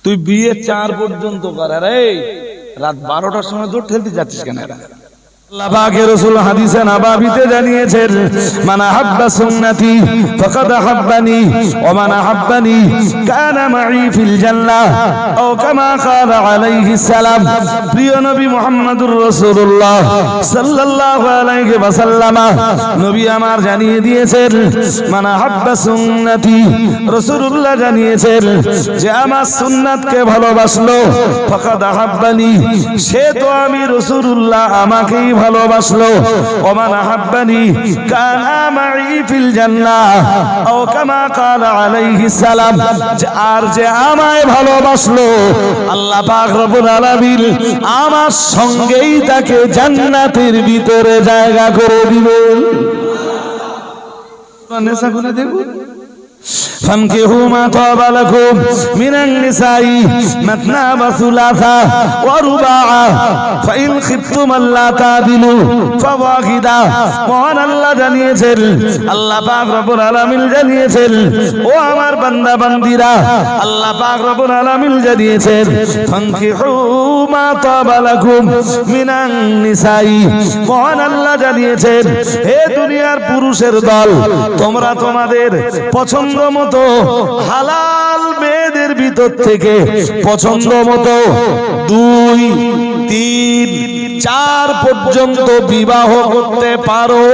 তুই বিয়ে 4 পর্যন্ত কর। আরে রাত 12টার সময় দৌড় ঠেলতে যাচ্ছিস কেন? আল্লাহ পাকের রাসূল হাদিসে নববীতে জানিয়েছেন, মান আহাব্বা সুন্নতি ফাকাদ আহাব্বানি ওয়া মান আহাব্বানি কানা মাই ফিল জান্নাহ ও কামা ক্বালা আলাইহিস সালাম। প্রিয় নবী মুহাম্মদুর রাসূলুল্লাহ সাল্লাল্লাহু আলাইহি ওয়াসাল্লাম নবী আমার জানিয়ে দিয়েছেন, মান আহাব্বা সুন্নতি, রাসূলুল্লাহ জানিয়েছেন যে আমার সুন্নাতকে ভালোবাসলো, ফাকাদ আহাব্বানি, সে তো আমি রাসূলুল্লাহ আমাকেই ভালোবাসলো। ওমান আহাব্বানি কানা মাই ফিল জান্নাহ ও কামা ক্বালা আলাইহিস সালাম, আর যে আমায় ভালোবাসলো আল্লাহ পাক রব্বুল আলামিন আমার সঙ্গেই তাকে জান্নাতের ভিতরে জায়গা করে দিবেন। নেশা করে দেখুন, فانكحوا ما طاب لكم من النساء مثنى وثلاثا ورباعا فإن خفتم ألا تعدلوا فواحدا। মহান আল্লাহ জানিয়েছেন, আল্লাহ পাক রব্বুল আলামিন জানিয়েছেন, ও আমার বান্দা বান্দীরা, আল্লাহ পাক রব্বুল আলামিন জানিয়েছেন, ফানকিহু মা তাবা লাকুম মিনান নিসাই। মহান আল্লাহ জানিয়েছেন, হে দুনিয়ার পুরুষের দল, তোমরা তোমাদের পছন্দ মতো হালাল মেয়েদের ভিতর থেকে পছন্দ মতো 2, 3, 4 পর্যন্ত বিবাহ করতে পারো।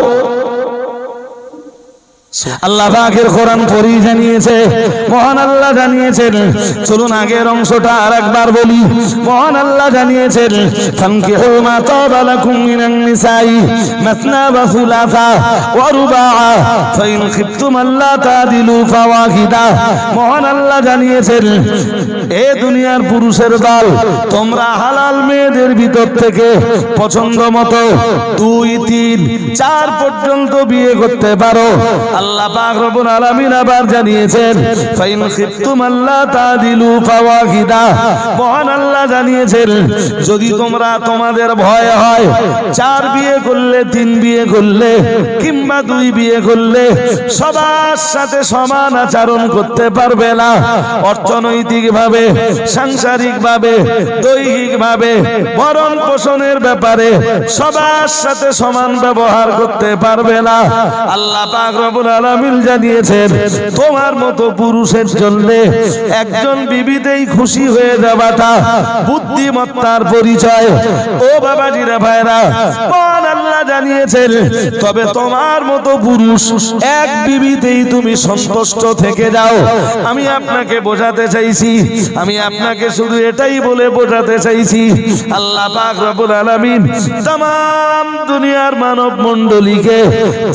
আল্লাহ পাকের কোরআন পড়ি জানিয়েছে, মহান আল্লাহ জানিয়েছেন, চলুন আগের অংশটা আরেকবার বলি। মহান আল্লাহ জানিয়েছেন, ফানকিহু মা তাবা লাকুম মিনান নিসাই মাসনা ওয়া সুলাসা ওয়া রুবাআ ফাইন খিফতুম আল্লা তাদিলু ফাওয়াহিদা। মহান আল্লাহ জানিয়েছেন, এ দুনিয়ার পুরুষের দল, তোমরা হালাল মেয়েদের ভিতর থেকে পছন্দ মতো 2, 3, 4 পর্যন্ত বিয়ে করতে পারো। আল্লাহ পাক রব্বুল আলামিন আবার জানিয়েছেন, ফাইন খিফতুম আল্লা তাদিলু ফাওয়াহিদা। মহান আল্লাহ জানিয়েছেন, যদি তোমরা তোমাদের ভয় হয় 4 বিয়ে করলে, 3 বিয়ে করলে কিংবা 2 বিয়ে করলে সবার সাথে সমান আচরণ করতে পারবে না, অর্থনৈতিক ভাবে, সাংসারিক ভাবে, দৈহিক ভাবে, ভরণ পোষণের ব্যাপারে সবার সাথে সমান ব্যবহার করতে পারবে না। আল্লাহ পাক রব্বুল আলামিন জানিয়েছেন, তোমার মতো পুরুষের জন্য একজন বিবিতেই খুশি হয়ে যাওয়াটা বুদ্ধিমত্তার পরিচয়। ও বাবাজিরা ভাইরা, মহান আল্লাহ জানিয়েছেন, তবে তোমার মতো পুরুষ এক বিবিতেই তুমি সন্তুষ্ট থেকে যাও। আমি আপনাকে বোঝাতে চাইছি, আমি আপনাকে শুধু এটাই বলে বোঝাতে চাইছি, আল্লাহ পাক রব্বুল আলামিন तमाम দুনিয়ার মানব মণ্ডলীকে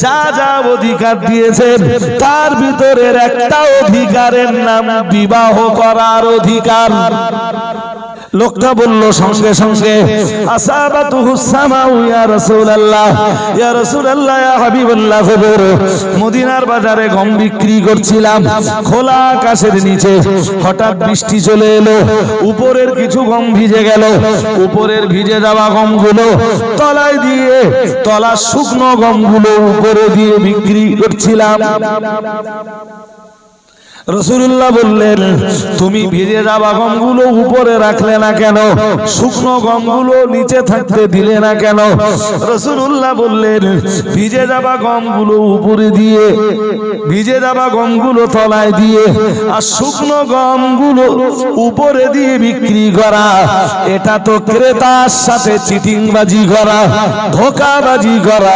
যা যা অধিকার দিয়েছেন, তার ভিতরের একটা অধিকারের নাম বিবাহ করার অধিকার। লোকটা বলল সঙ্গে সঙ্গে, আসাবাতুহুস সামাউ ইয়া রাসূলুল্লাহ, ইয়া রাসূলুল্লাহ, ইয়া হাবিবাল্লাহ, খবর মদিনার বাজারে গম বিক্রি করছিলাম, খোলা আকাশের নিচে হঠাৎ বৃষ্টি চলে এলো, উপরের কিছু গম ভিজে গেল, উপরের ভিজে যাওয়া গমগুলো তলায় দিয়ে, তলার শুকনো গমগুলো উপরে দিয়ে বিক্রি করছিলাম। রাসূলুল্লাহ বললেন, তুমি ভিজে যাওয়া গমগুলো উপরে রাখলে না কেন? শুকনো গমগুলো নিচে থাকতে দিলে না কেন? রাসূলুল্লাহ বললেন, ভিজে যাওয়া গমগুলো উপরে দিয়ে, ভিজে যাওয়া গমগুলো তলায় দিয়ে, আর শুকনো গমগুলো উপরে দিয়ে বিক্রি করা, এটা তো ক্রেতার সাথে চিটিংবাজি করা, ধোঁকাবাজি করা।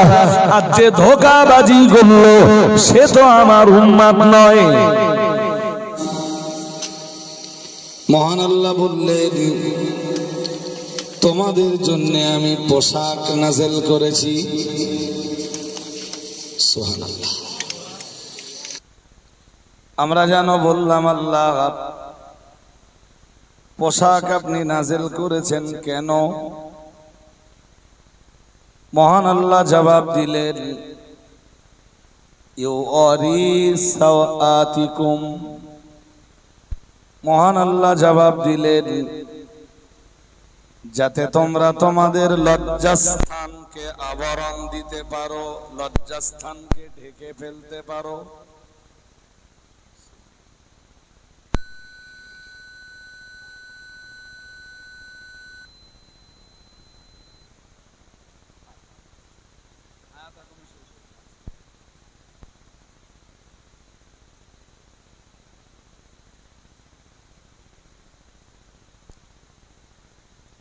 আর যে ধোঁকাবাজি করলো সে তো আমার উম্মত নয়। মহান আল্লাহ বললেন, তোমাদের জন্য আমি পোশাক নাযিল করেছি। সুবহানাল্লাহ। আমরা জানো বললাম, আল্লাহ পোশাক আপনি নাযিল করেছেন কেন? মহান আল্লাহ জবাব দিলেন, ইউআরি সাওআতিকুম। মহান আল্লাহ জবাব দিলেন, যাতে তোমরা তোমাদের লজ্জাস্থানকে আবরণ দিতে পারো, লজ্জাস্থানকে ঢেকে ফেলতে পারো।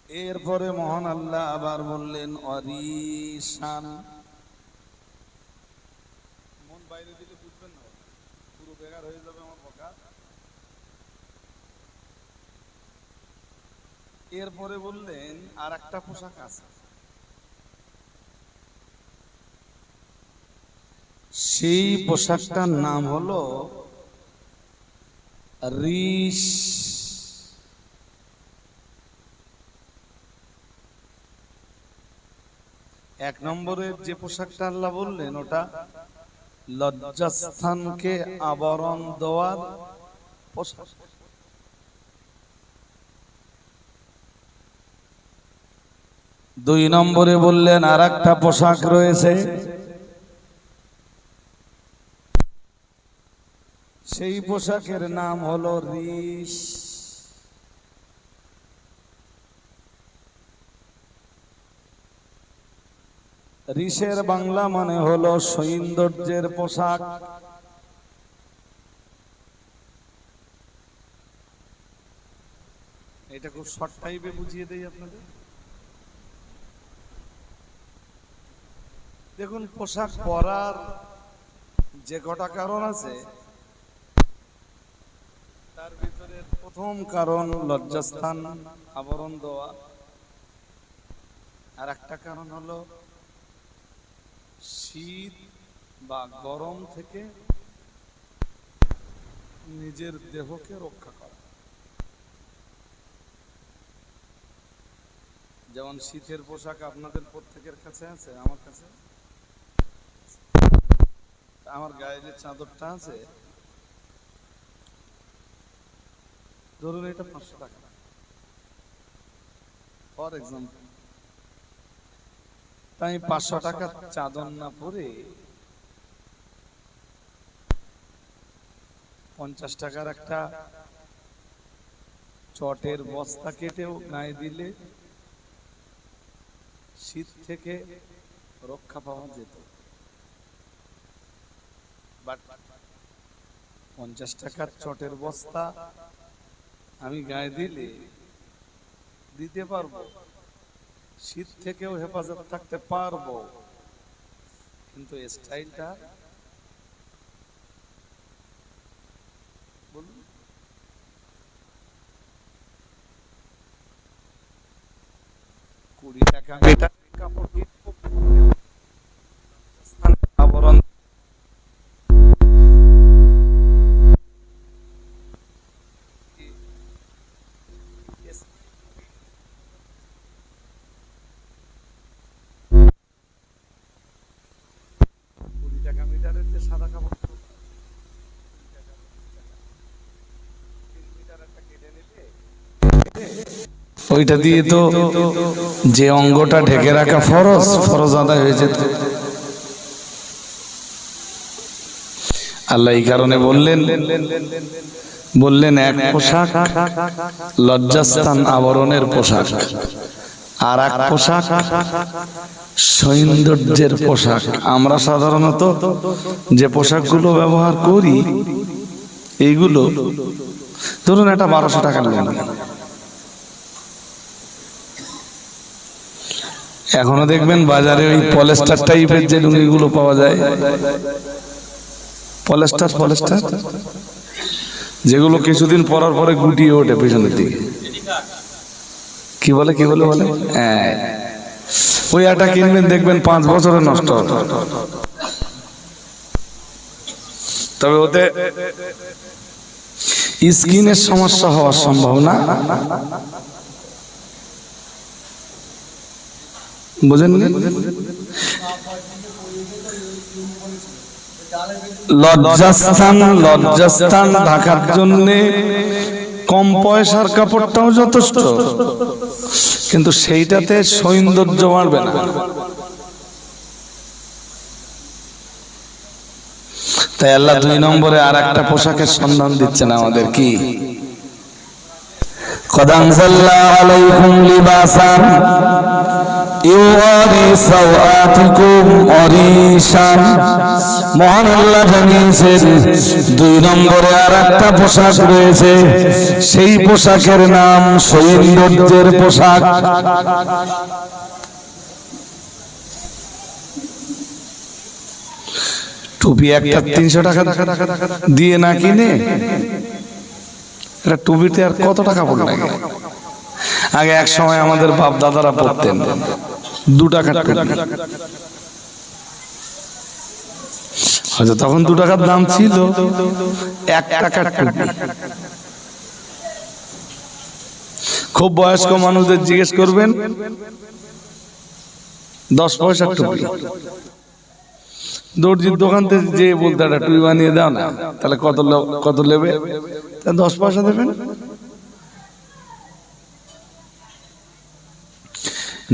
এরপরে মহান আল্লাহ আবার বললেন অরিশান। মন বাইরে দিলে বুঝবেন না, পুরো বেকার হয়ে যাবে আমার বকা। এরপরে বললেন আর একটা পোশাক আছে, সেই পোশাকটার নাম হলো রিশ। এক নম্বরের যে পোশাকটা আল্লাহ বললেন ওটা লজ্জাস্থানকে আবরণ দেওয়ার পোশাক। দুই নম্বরে বললেন আর একটা পোশাক রয়েছে, সেই পোশাকের নাম হলো রিশ। রিশের বাংলা মানে হলো সৌন্দর্যের পোশাক। এটা খুব শর্ট টাইপে বুঝিয়ে দেই আপনাদের। দেখুন, পোশাক পরার যে কটা কারণ আছে তার ভিতরে প্রথম কারণ লজ্জাস্থান আবরণ দেওয়া, আর একটা কারণ হলো শীত বা গরম থেকে নিজের দেহকে রক্ষা করা। যেমন শীতের পোশাক আপনাদের প্রত্যেকের কাছে আছে, আমার কাছে। আমার গায়ে যে চাদরটা আছে, ধরুন এটা 500 টাকা ফর এক্সাম্পল। তাই 500 টাকার চাদর না পরে 50 টাকার একটা চটের বস্তা কেটেও গায়ে দিলে শীত থেকে রক্ষা পাওয়া যেত। বাট 50 টাকার চটের বস্তা আমি গায়ে দিতে পারবো, শীত থেকেও হেফাজত থাকতে পারবো, কিন্তু স্টাইলটা বলুন। $20 কাপড় আবরণ মিটারের যে সাদা কাপড় ওইটা দিয়ে তো যে অঙ্গটা ঢেকে রাখা ফরজ আদায় হয়ে যেত। আল্লাহ এই কারণে বললেন এক পোশাক লজ্জাস্থান আবরণের পোশাক, আর এক পোশাক সৌন্দর্যের পোশাক। আমরা সাধারণত যে পোশাকগুলো ব্যবহার করি এইগুলো, ধরুন একটা 1200 টাকার লুঙ্গি, এখনো দেখবেন বাজারে ওই পলেস্টার টাইপের যে লুঙ্গিগুলো পাওয়া যায়, পলেস্টার যেগুলো কিছুদিন পরার পরে গুটিয়ে ওঠে পেছনের দিকে, কি বলে হ্যাঁ, ওই একটা কিনবেন দেখবেন 5 বছরে নষ্ট হবে। তবে ওতে স্কিনের সমস্যা হওয়ার সম্ভাবনা, বুঝেন? লজ্জাস্থান ঢাকার জন্য কম পয়সার কাপড়টাও যথেষ্ট, কিন্তু সেইটাতে সৌন্দর্য বাড়বে না। তাই আল্লাহ 2 নম্বরে আর একটা পোশাকের সন্ধান দিচ্ছেন আমাদের, কি? কদ আনজালনা আলাইকুম লিবাসান ইউরি সাওয়াতিকুম অরিশান। মহান আল্লাহ জানিয়েছেন 2 নম্বরে আর একটা পোশাক রয়েছে, সেই পোশাকের নাম সৌন্দর্যের পোশাক। টুপি একটা 300 টাকা দিয়ে না কিনে এটা টুপিতে আর কত টাকা পড়ে লাগে। আগে এক সময় আমাদের বাপ দাদারা পড়তেন 2 টাকার টুপি, হয়তো তখন 2 টাকার দাম ছিল। 1 টাকার টুপি খুব বয়স্ক মানুষদের জিজ্ঞেস করবেন 10 পয়সার টুপি। দর্জির দোকান থেকে যে বলতে একটা টুপি বানিয়ে দাও না, তাহলে কত নেবে? 10 পয়সা দেবেন।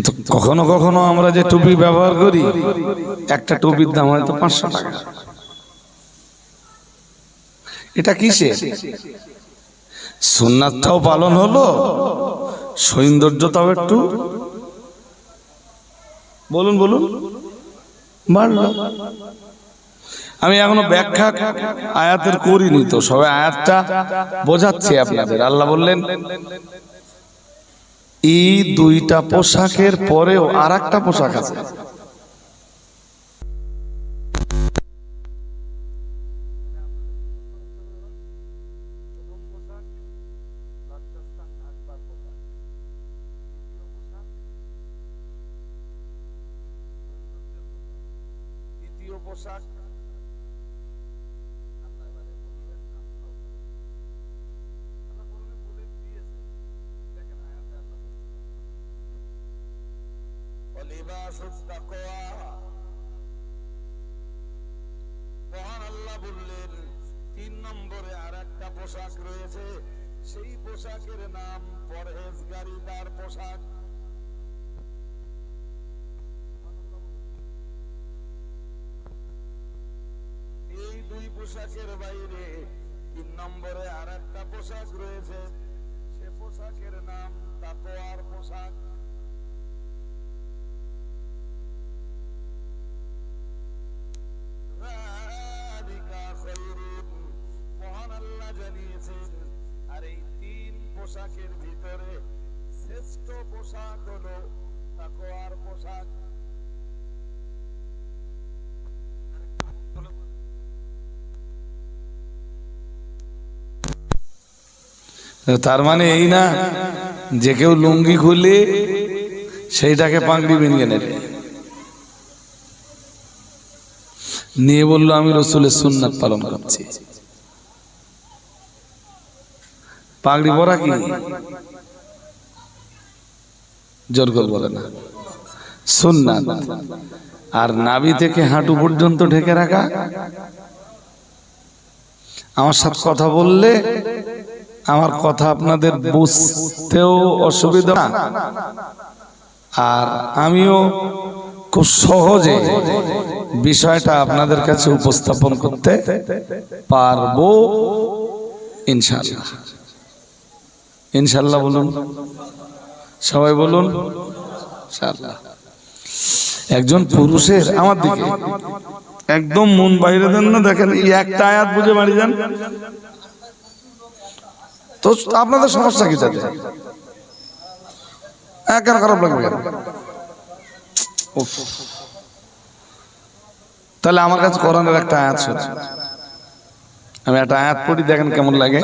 তো কখনো কখনো আমরা যে টুপি ব্যবহার করি, একটা টুপির দাম হয়তো 500 টাকা। এটা কিসের? সুন্নাতটাও পালন হলো, সৌন্দর্যটাও একটু বলুন বাড়লো। আমি এখনো ব্যাখ্যা আয়াতের করিনি, তো সবাই আয়াতটা বোঝাচ্ছি আপনাদের। আল্লাহ বললেন এই 2টা পোশাকের পরেও আর একটা পোশাক আছে। দ্বিতীয় পোশাক মহান আল্লাহ বললেন 3 নম্বরে আর একটা পোশাক রয়েছে, সেই পোশাকের নাম পরহেজগারিতার পোশাক। এই 2 পোশাকের বাইরে 3 নম্বরে আর একটা পোশাক রয়েছে, সে পোশাকের নাম তাকওয়ার পোশাক। মহান আল্লাহ জানিয়েছেন আর এই 3 পোশাকের ভিতরে শ্রেষ্ঠ পোশাক হলো তাকওয়ার পোশাক। তার মানে এই না যে কেউ লুঙ্গি খুলে সেইটাকে পাগড়ি বানিয়ে নেবে, নিয়ে বললো আমি রসুলের সুন্নাত পালন করছি। পাগড়ি পরা কি জোর করে বলে না, সুন্নাত। আর নাভি থেকে হাঁটু পর্যন্ত ঢেকে রাখা। আমার সাথে কথা বললে আমার কথা আপনাদের বুঝতেও অসুবিধা না, আর আমিও খুব সহজে বিষয়টা আপনাদের কাছে উপস্থাপন করতে পারবো ইনশাআল্লাহ। ইনশাআল্লাহ বলুন, সবাই বলুন ইনশাআল্লাহ। একজন পুরুষের আমার দিকে একদম মন বাইরে দেন না, দেখেন এই একটা আয়াত বুঝে বাড়ি যান তো আপনাদের সমস্যা কি? তাতে কেন খারাপ লাগবে কেন? তাহলে আমার কাছে কোরআনের একটা আয়াত শুনে, আমি একটা আয়াত পড়ি, দেখেন কেমন লাগে।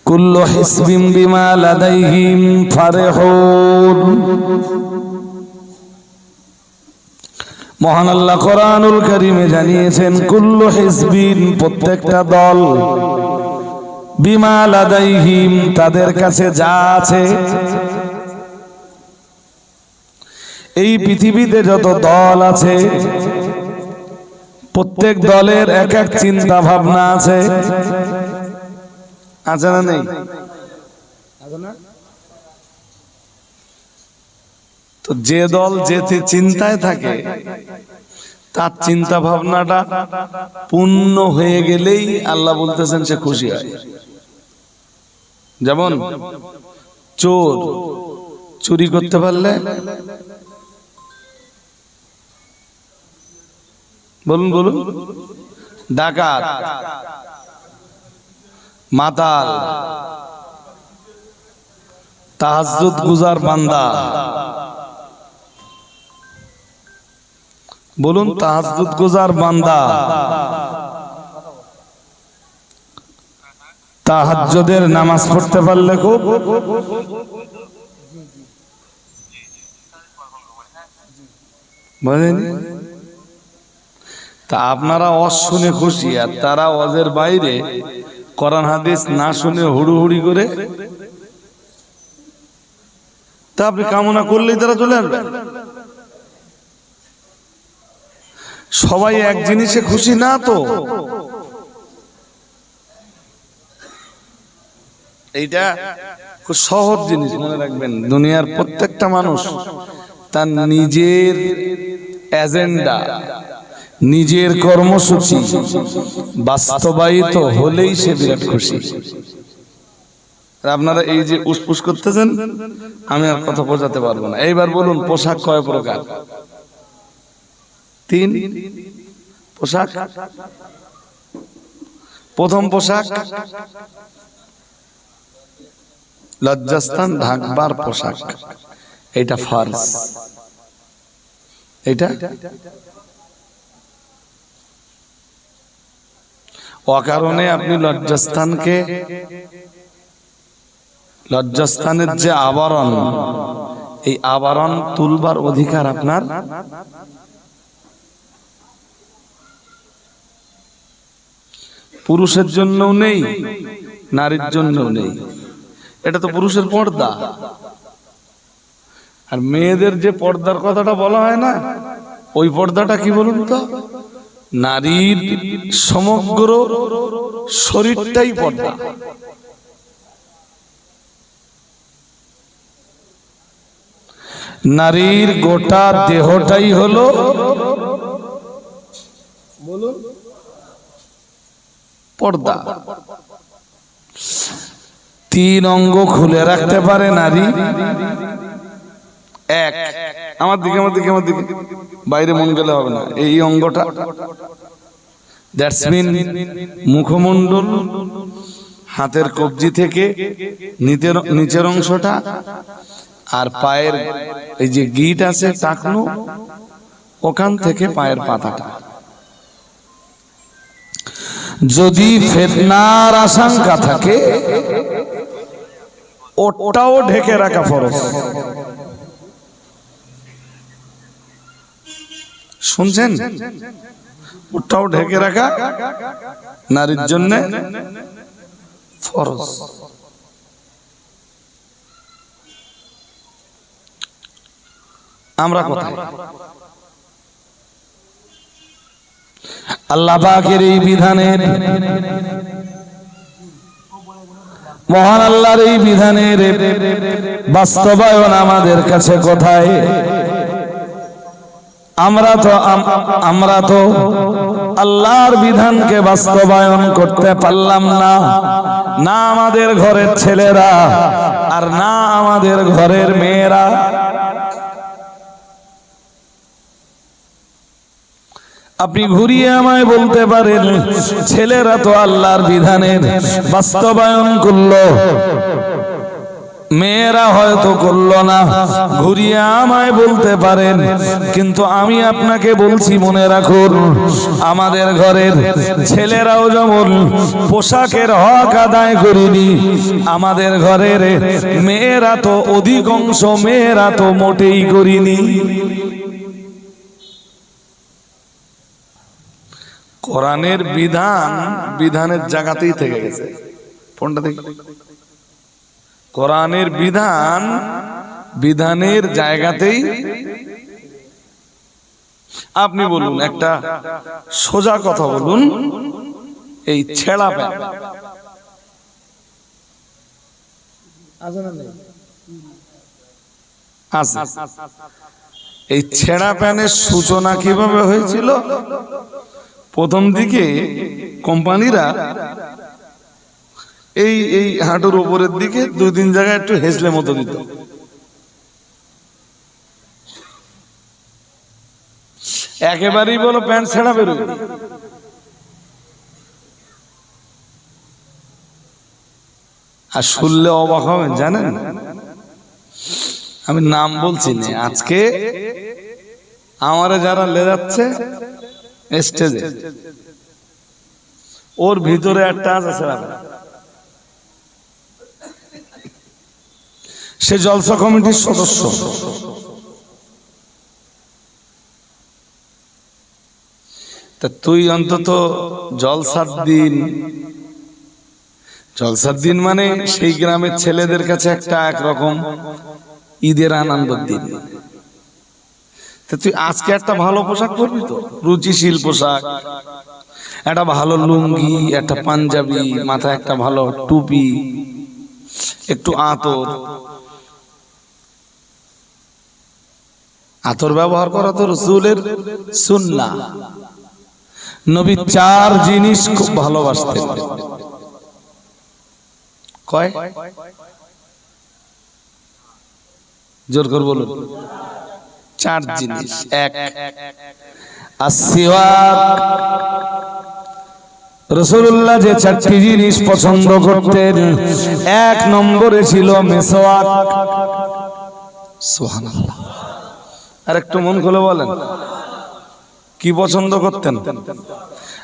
কুল্লু হিসবিম বিমা লাদাইহিম ফারিহুন। মহান আল্লাহ কোরআনুল কারীমে জানিয়েছেন কুল্লু হিসবিন, প্রত্যেকটা দল, বিমা লাদাইহিম, তাদের কাছে যা আছে। এই পৃথিবীতে যত দল আছে প্রত্যেক দলের এক এক চিন্তা ভাবনা আছে, আছে না নেই? তো যে দল যেতে চিন্তায় থাকে তার চিন্তা ভাবনাটা পূর্ণ হয়ে গেলেই আল্লাহ বলতেছেন সে খুশি হয়। যেমন চোর চুরি করতে পারলে বলুন বলুন, ডাকাত, মাতাল, তাহাজ্জুদ গুজার বান্দা, বলুন তাহাজ্জুদ গুজার বান্দা, তাহাজ্জুদের নামাজ পড়তে পারলে খুব বুঝলেন। তা আপনারা ওয়াজ শুনে খুশি, আর তারা ওয়াজের বাইরে কোরআন হাদিস না শুনে হুড়ুহুড়ি করে, তা আপনি কামনা করলেই তারা চলে আসবে। সবাই এক জিনিসে খুশি না তো, এইটা খুব সহজ জিনিস, মনে রাখবেন। দুনিয়ার প্রত্যেকটা মানুষ তার নিজের এজেন্ডা, নিজের কর্মসূচি বাস্তবায়িত হলেই সে বিরাট খুশি। আপনারা এই যে উসপুস করতেছেন, আমি আর কথা বোঝাতে পারবো না। এইবার বলুন পোশাক কয় প্রকার? 3 পোশাক। প্রথম পোশাক লজ্জাস্থান ঢাকবার পোশাক, এটা ফরজ। এটা অকারণে আপনি লজ্জাস্থানের যে আবরণ, এই আবরণ তুলবার অধিকার আপনার পুরুষের জন্যও নেই, নারীর জন্যও নেই। এটা তো পুরুষের পর্দা। আর মেয়েদের যে পর্দার কথাটা বলা হয় না, ওই পর্দাটা কি বলুন তো? নারীর সমগ্র শরীরটাই পর্দা। নারীর গোটা দেহটাই হলো পর্দা। 3 অঙ্গ খুলে রাখতে পারে নারী। এক, আমার দিকে বাইরে মন গেলে হবে না, এই অঙ্গটা, দ্যাটস মিন মুখমণ্ডল, হাতের কবজি থেকে নিচের অংশটা, আর পায়ের এই যে গিট আছে টাকনু, ওখান থেকে পায়ের পাতাটা। যদি ফিতনার আশঙ্কা থাকে, ওটাও ঢেকে রাখা ফরজ। শুনছেন? ওটাও ঢেকে রাখা নারীর জন্য ফরজ। আমরা কোথায়? আল্লাহ পাকের এই বিধানের, মহান আল্লাহর এই বিধানের বাস্তবায়ন আমাদের কাছে কোথায়? আমরা তো আল্লাহর বিধানকে বাস্তবায়ন করতে পারলাম না, না আমাদের ঘরের ছেলেরা আর না আমাদের ঘরের মেয়েরা। আপনি ঘুরিয়ে আমায় বলতে পারেন ছেলেরা তো আল্লাহর বিধানের বাস্তবায়ন করলো, মেয়েরা হয়তো করলো না। ঘুরিয়ে আমায় বলতে পারেন, কিন্তু আমি আপনাকে বলছি মনে রাখুন, আমাদের ঘরের ছেলেরাও যেমন পোশাকের হক আদায় করেনি, আমাদের ঘরের মেয়েরা তো অধিকাংশ মেয়েরা তো মোটেই করিনি। কোরআনের বিধানের জায়গাতেই থেকে গেছে। ফোনটা দেখি। কোরআনের বিধানের জায়গাতেই। আপনি বলুন, একটা সোজা কথা বলুন, এই ছেঁড়া প্যান্ট আছে, এই ছেঁড়া প্যান্টের সূচনা কিভাবে হয়েছিল? প্রথম দিকে কোম্পানিরা এই হাঁটুর উপরের দিকে 2-3 জায়গায় একটু হেসলে মতো দিত, একেবারেই বলো প্যান্ট ছেঁড়া বেরোয়। আর শুনলে অবাক হবেন জানেন, আমি নাম বলছি না, আজকে আমারে যারা লে যাচ্ছে স্টেজে, ওর ভিতরে একটা আছে ছেঁড়া। সে জলসা কমিটির সদস্য। তা তুই অন্তত জলসার দিন মানে সেই গ্রামের ছেলেদের কাছে একটা একরকম ঈদের আনন্দের দিন। তা তুই আজকে একটা ভালো পোশাক পরবি তো, রুচিশীল পোশাক, একটা ভালো লুঙ্গি, একটা পাঞ্জাবি, মাথায় একটা ভালো টুপি, একটু আতর ব্যবহার করা তো রাসূলের সুন্নাহ। নবী 4 জিনিস খুব ভালোবাসতেন। কয়? জোর করে বলুন। 4 জিনিস। 1, আসওয়াক। রাসূলুল্লাহ যে 4টি জিনিস পছন্দ করতেন, 1 নম্বরে ছিল মিসওয়াক। সুবহানাল্লাহ। আর একটু মন খুলে বলেন কি পছন্দ করতেন?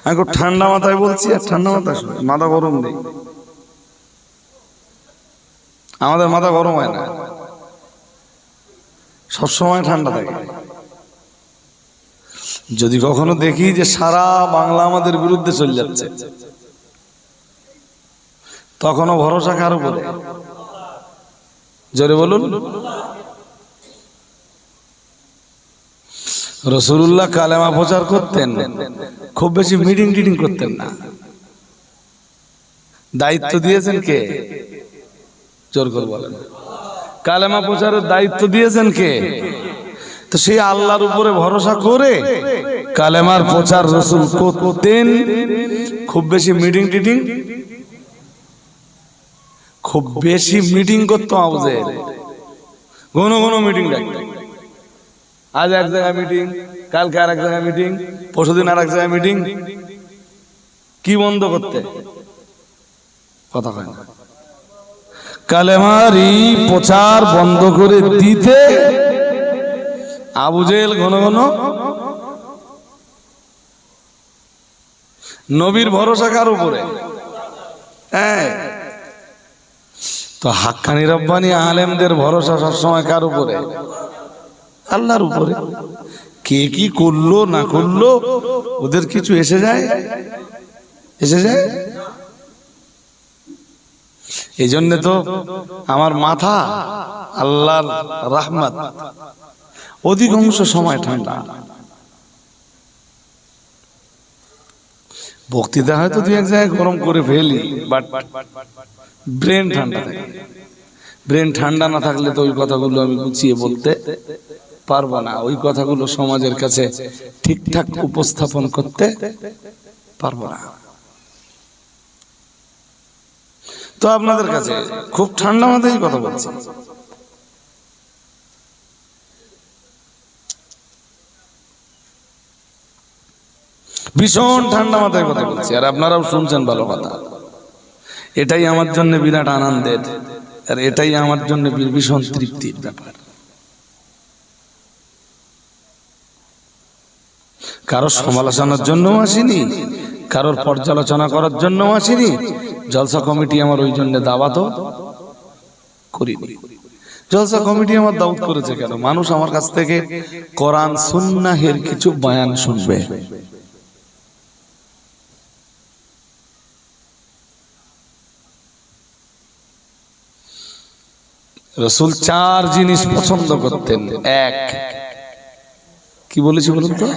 আমি খুব ঠান্ডা মাথায় বলছি, আর ঠান্ডা মাথায় মাথা গরম নেই। আমাদের মাথা গরম হয় না, সবসময় ঠান্ডা থাকে। যদি কখনো দেখি যে সারা বাংলা আমাদের বিরুদ্ধে চলে যাচ্ছে, তখনও ভরসা কার উপরে? জোরে বলুন। রাসূলুল্লাহ কালেমা প্রচার করতেন, খুব বেশি মিটিং টিটিং করতেন না। দায়িত্ব দিয়েছেন কে? জোর করে বলেন। কালেমা প্রচারের দায়িত্ব দিয়েছেন কে? তো সেই আল্লাহর উপরে ভরসা করে কালেমার প্রচার রাসূল করতেন। খুব বেশি মিটিং টিটিং, খুব বেশি মিটিং করতো আউজে, ঘন ঘন মিটিং ডাকতেন। আজ এক জায়গায় মিটিং, কালকে আর এক জায়গায় মিটিং, পরশুদিন আর এক জায়গায় মিটিং। কি বন্ধ করতে? কথা কয় না। কালেমার এই প্রচার বন্ধ করে দিতে আবু জেহেল ঘন ঘন। নবীর ভরসা কার উপরে? হ্যাঁ, তো হাক্কানি রব্বানি আলেমদের ভরসা সবসময় কার উপরে? আল্লাহর উপরে। কে কি করলো না করলো ওদের কিছু এসে যায়? এই জন্য তো আমার মাথা আল্লাহর রহমত, অধিকাংশ সময় ঠান্ডা। বক্তৃতা হয়তো 2-1 জায়গায় গরম করে ফেলি, বাট ব্রেন ঠান্ডা থাকে। ব্রেন ঠান্ডা না থাকলে তো ওই কথাগুলো আমি গুছিয়ে বলতে পারবো না, ওই কথাগুলো সমাজের কাছে ঠিকঠাক উপস্থাপন করতে পারবো না। তো আপনাদের কাছে খুব ঠান্ডা মাথায় কথা বলছি। ভীষণ ঠান্ডা মাথায় কথা বলছি, আর আপনারাও শুনছেন ভালো কথা। এটাই আমার জন্য বিরাট আনন্দের, আর এটাই আমার জন্য ভীষণ তৃপ্তির ব্যাপার। কারোর সমালোচনার জন্য আসিনি, কারোর পর্যালোচনা করার জন্য আসিনি। জলসা কমিটি আমার ওই জন্য দাওয়াতও করিনি। জলসা কমিটি আমার দাওয়াত করেছে কেন? মানুষ আমার কাছ থেকে কোরআন সুন্নাহের কিছু বয়ান শুনবে। রাসূল 4 জিনিস পছন্দ করতেন। 1, কি বলেছি বলুন তো?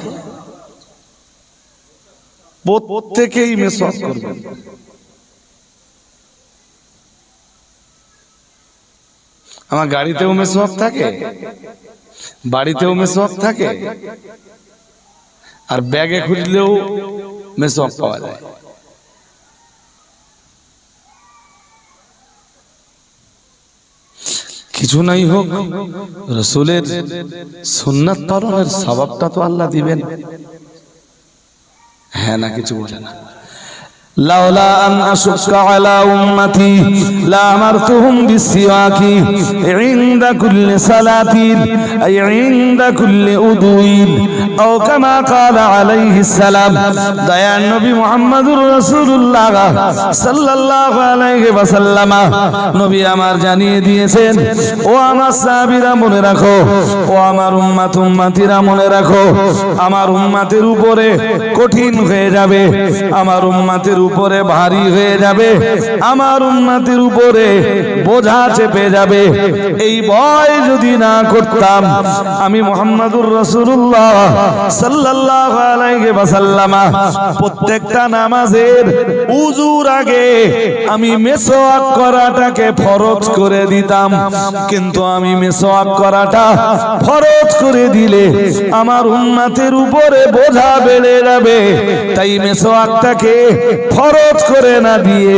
প্রত্যেকেই মিসওয়াক করবেন। আমার গাড়িতেও মিসওয়াক থাকে, বাড়িতেও মিসওয়াক থাকে, আর ব্যাগে খুঁজলেও মিসওয়াক পাওয়া যায়। কিছু নাই হোক, রাসূলের সুন্নাত পালনের সওয়াবটা তো আল্লাহ দিবেন। হ্যাঁ না কিছু বলে না। লাউলা আন আশুক্কা আলা উম্মতি লা আমারতুহুম বিসসিওয়াকি ইনদা কুল্লি সালাতিন আই ইনদা কুল্লি উদুইন আও কামা ক্বালা আলাইহিস সালাম। দয়ার নবী মুহাম্মদুর রাসূলুল্লাহ সাল্লাল্লাহু আলাইহি ওয়াসাল্লাম নবী আমার জানিয়ে দিয়েছেন, ও আমার সাহাবীরা মনে রাখো, ও আমার উম্মতিরা মনে রাখো, আমার উম্মতের উপরে কঠিন হয়ে যাবে, আমার উম্মতের উপরে ভারী হয়ে যাবে, আমার উম্মতের উপরে বোঝা চেপে যাবে। এই ভয় যদি না করতাম, আমি মুহাম্মদুর রাসূলুল্লাহ সাল্লাল্লাহু আলাইহি ওয়াসাল্লাম প্রত্যেকটা নামাজের উযুর আগে আমি মিসওয়াক করাটাকে ফরজ করে দিতাম। কিন্তু আমি মিসওয়াক করাটা ফরজ করে দিলে আমার উম্মতের উপরে বোঝা বেড়ে যাবে, তাই মিসওয়াকটাকে ফরজ করে না দিয়ে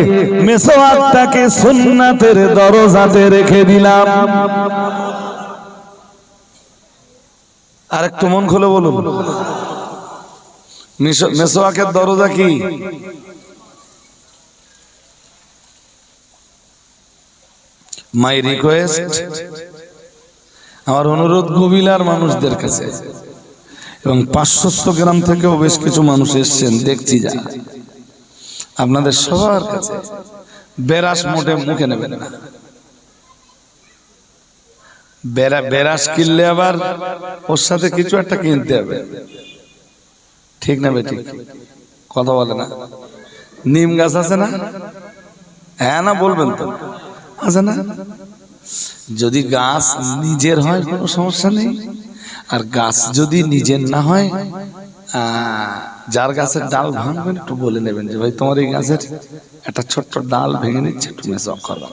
মিসওয়াকটাকে সুন্নাতের দরজাতে রেখে দিলাম। আরেকটু মন খুলে বলুন, মিসওয়াকের দরজা কি? মাই রিকোয়েস্ট, আমার অনুরোধ কবিলার মানুষদের কাছে এবং 500 গ্রাম থেকেও বেশ কিছু মানুষ এসছেন দেখছি, যা আপনাদের সবার কাছে বেরাস মোটে মুখে নেবেন না। বেরাস কিনলে আবার ওর সাথে কিছু একটা কিনতে হবে, ঠিক না বেঠিক? কথা বলে না? নিম গাছ আছে না? হ্যাঁ না বলবেন তো? আছে না? যদি গাছ নিজের হয় কোনো সমস্যা নেই, আর গাছ যদি নিজের না হয়, যার গাছের ডাল ভাঙবেন একটু বলে নেবেন যে ভাই তোমার এই গাছের একটা ছোট্ট ডাল ভেঙে নিচ্ছে, একটু মিসওয়াক করো।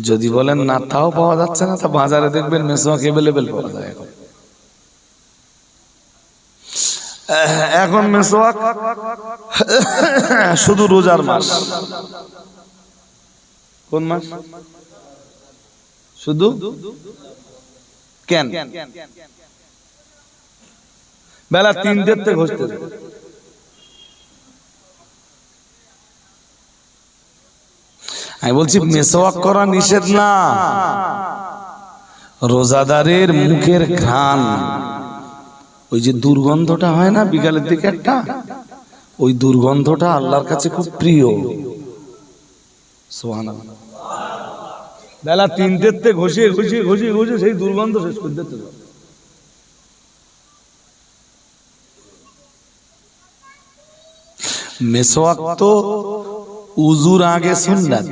যদি বলেন না তাও পাওয়া যাচ্ছে না, তা বাজারে দেখবেন মিসওয়াক अवेलेबल পাওয়া যায়। এখন মিসওয়াক শুধু রোজার মাস। কোন মাস? শুধু কেন বেলা 3টের থেকে ঘষতে? আমি বলছি মিসওয়াক করা নিষেধ না, রোজাদারের মুখের ঘ্রাণ, ওই যে দুর্গন্ধটা হয় না বিকালের দিকে একটা, ওই দুর্গন্ধটা আল্লাহর কাছে খুব প্রিয়। সুবহানাল্লাহ। বেলা 3টের থেকে ঘষিয়ে ঘষিয়ে ঘষিয়ে ঘষিয়ে সেই দুর্গন্ধ শেষ করে দিতে হবে। মিসওয়াক তো উযুর আগে সুন্নাত।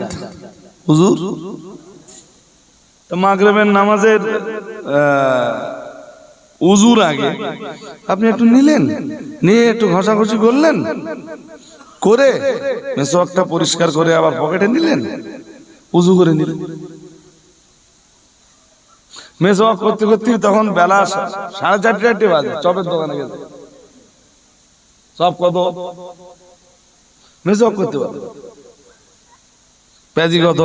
হুজুর তো মাগরিবের নামাজের উযুর আগে আপনি একটু নিলেন, নিয়ে একটু ঘষাঘষি করলেন, করে মিসওয়াকটা পরিষ্কার করে আবার পকেটে নিলেন, উযু করে নিলেন। মিসওয়াক করতে করতে তখন বেলা 4:30 বাজে, চপের দোকানে গেছে সব কত মিসওয়াক করতে পারে, পেঁয়াজি কত।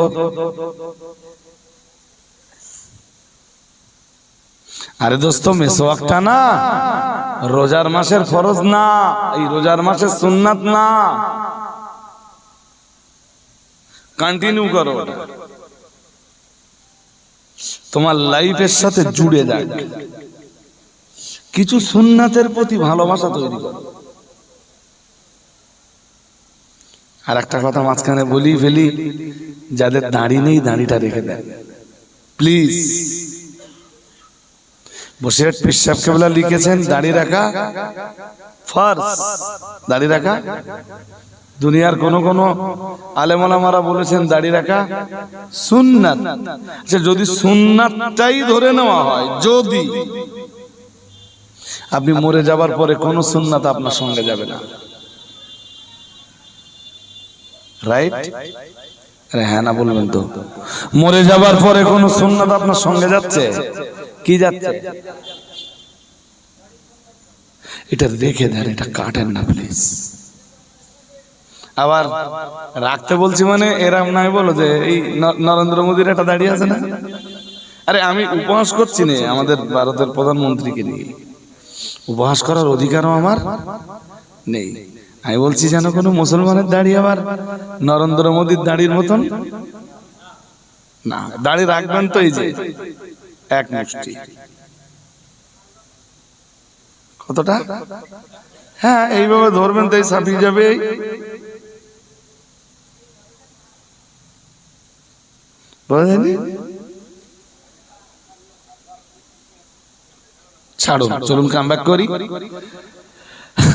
আরে দোস্ত, মিসওয়াকটা না রোজার মাসের ফরজ না, এই রোজার মাসের সুন্নাত না, কন্টিনিউ করো, তোমার লাইফের সাথে জুড়ে যাক। কিছু সুন্নাতের প্রতি ভালোবাসা তৈরি করো। আর একটা কথা মাঝখানে বলি ফেলি, যাদের দাড়ি নেই দাড়িটা রেখে দেন প্লিজ। বসিরহাট পীর সাহেব কেবলা লিখেছেন দাড়ি রাখা ফরজ, দাড়ি রাখা। দুনিয়ার কোন কোন আলেম ওলামারা বলেছেন দাড়ি রাখা সুন্নাত। আচ্ছা, যদি সুন্নাতটাই ধরে নেওয়া হয়, যদি আপনি মরে যাবার পরে কোন সুন্নাত আপনার সঙ্গে যাবে না, রাইট? আরে হ্যাঁ না বলবেন তো? মরে যাবার পরে কোন সুন্নাত আপনার সঙ্গে যাচ্ছে? কি যাচ্ছে? এটা রেখে দেন, এটা কাটেন না প্লিজ। আবার রাখতে বলছি মানে এরম নাই বলো যে এই নরেন্দ্র মোদীর একটা দাঁড়িয়ে আছে না। আরে আমি উপহাস করছি না আমাদের ভারতের প্রধানমন্ত্রীকে নিয়ে, উপহাস করার অধিকারও আমার নেই। আমি বলছি যেন কোনো মুসলমানের দাড়ি আবার নরেন্দ্র মোদীর দাড়ির মতন না। দাড়ি রাখবেন তো এই যে এক মুষ্টি, কতটা, হ্যাঁ এইভাবে ধরবেন তাই ছাপিয়ে যাবে। বুঝলেন? ছাড়ো, চলুন কামব্যাক করি।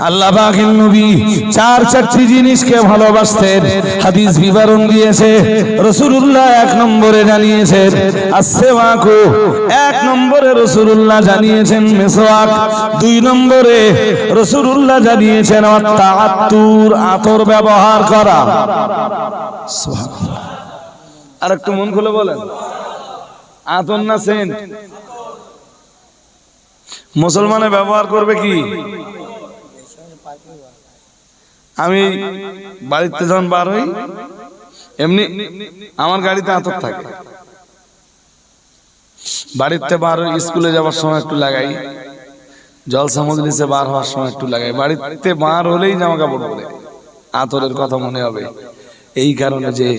আল্লাহ পাকের নবী চারটি জিনিসকে ভালোবাসতেন, হাদিস বিবরণ দিয়েছে। রাসূলুল্লাহ ১ নম্বরে জানিয়েছেন আসওয়াকু, ১ নম্বরে রাসূলুল্লাহ জানিয়েছেন মেসওয়াক, ২ নম্বরে রাসূলুল্লাহ জানিয়েছেন আত-তাআত্তুর, আতর ব্যবহার করা। সুবহানাল্লাহ। আর একটু মন খুলে বলেন, আতর না সেন্ট? মুসলমানে ব্যবহার করবে কি? আমি বাড়িতে যখন বার হই এমনি আমার গাড়িতে আতর থাকে, বাড়িতে বার হই, স্কুলে যাওয়ার সময় একটু লাগাই, জলসা মজলিসে বার হওয়ার সময় একটু লাগাই, বাড়িতে বার হলেই জামা কাপড় পরে আতরের কথা মনে হবে। এই কারণে যে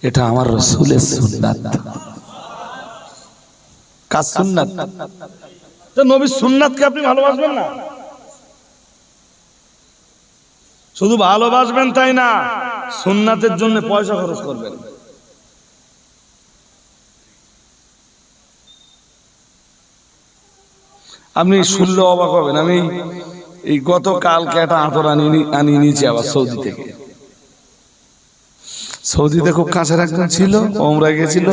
এটা আমার রাসূলের সুন্নাত। কার সুন্নাত? তো নবীর সুন্নাতকে আপনি ভালোবাসবেন না? শুধু ভালোবাসবেন তাই না, সুন্নাতের জন্য পয়সা খরচ করবেন। আপনি শুনলে অবাক হবেন, আমি এই গতকালকে একটা আতর আনিয়ে নিয়েছি আবার সৌদি থেকে। সৌদিতে খুব কাছের একজন ছিল, ওমরা গেছিল,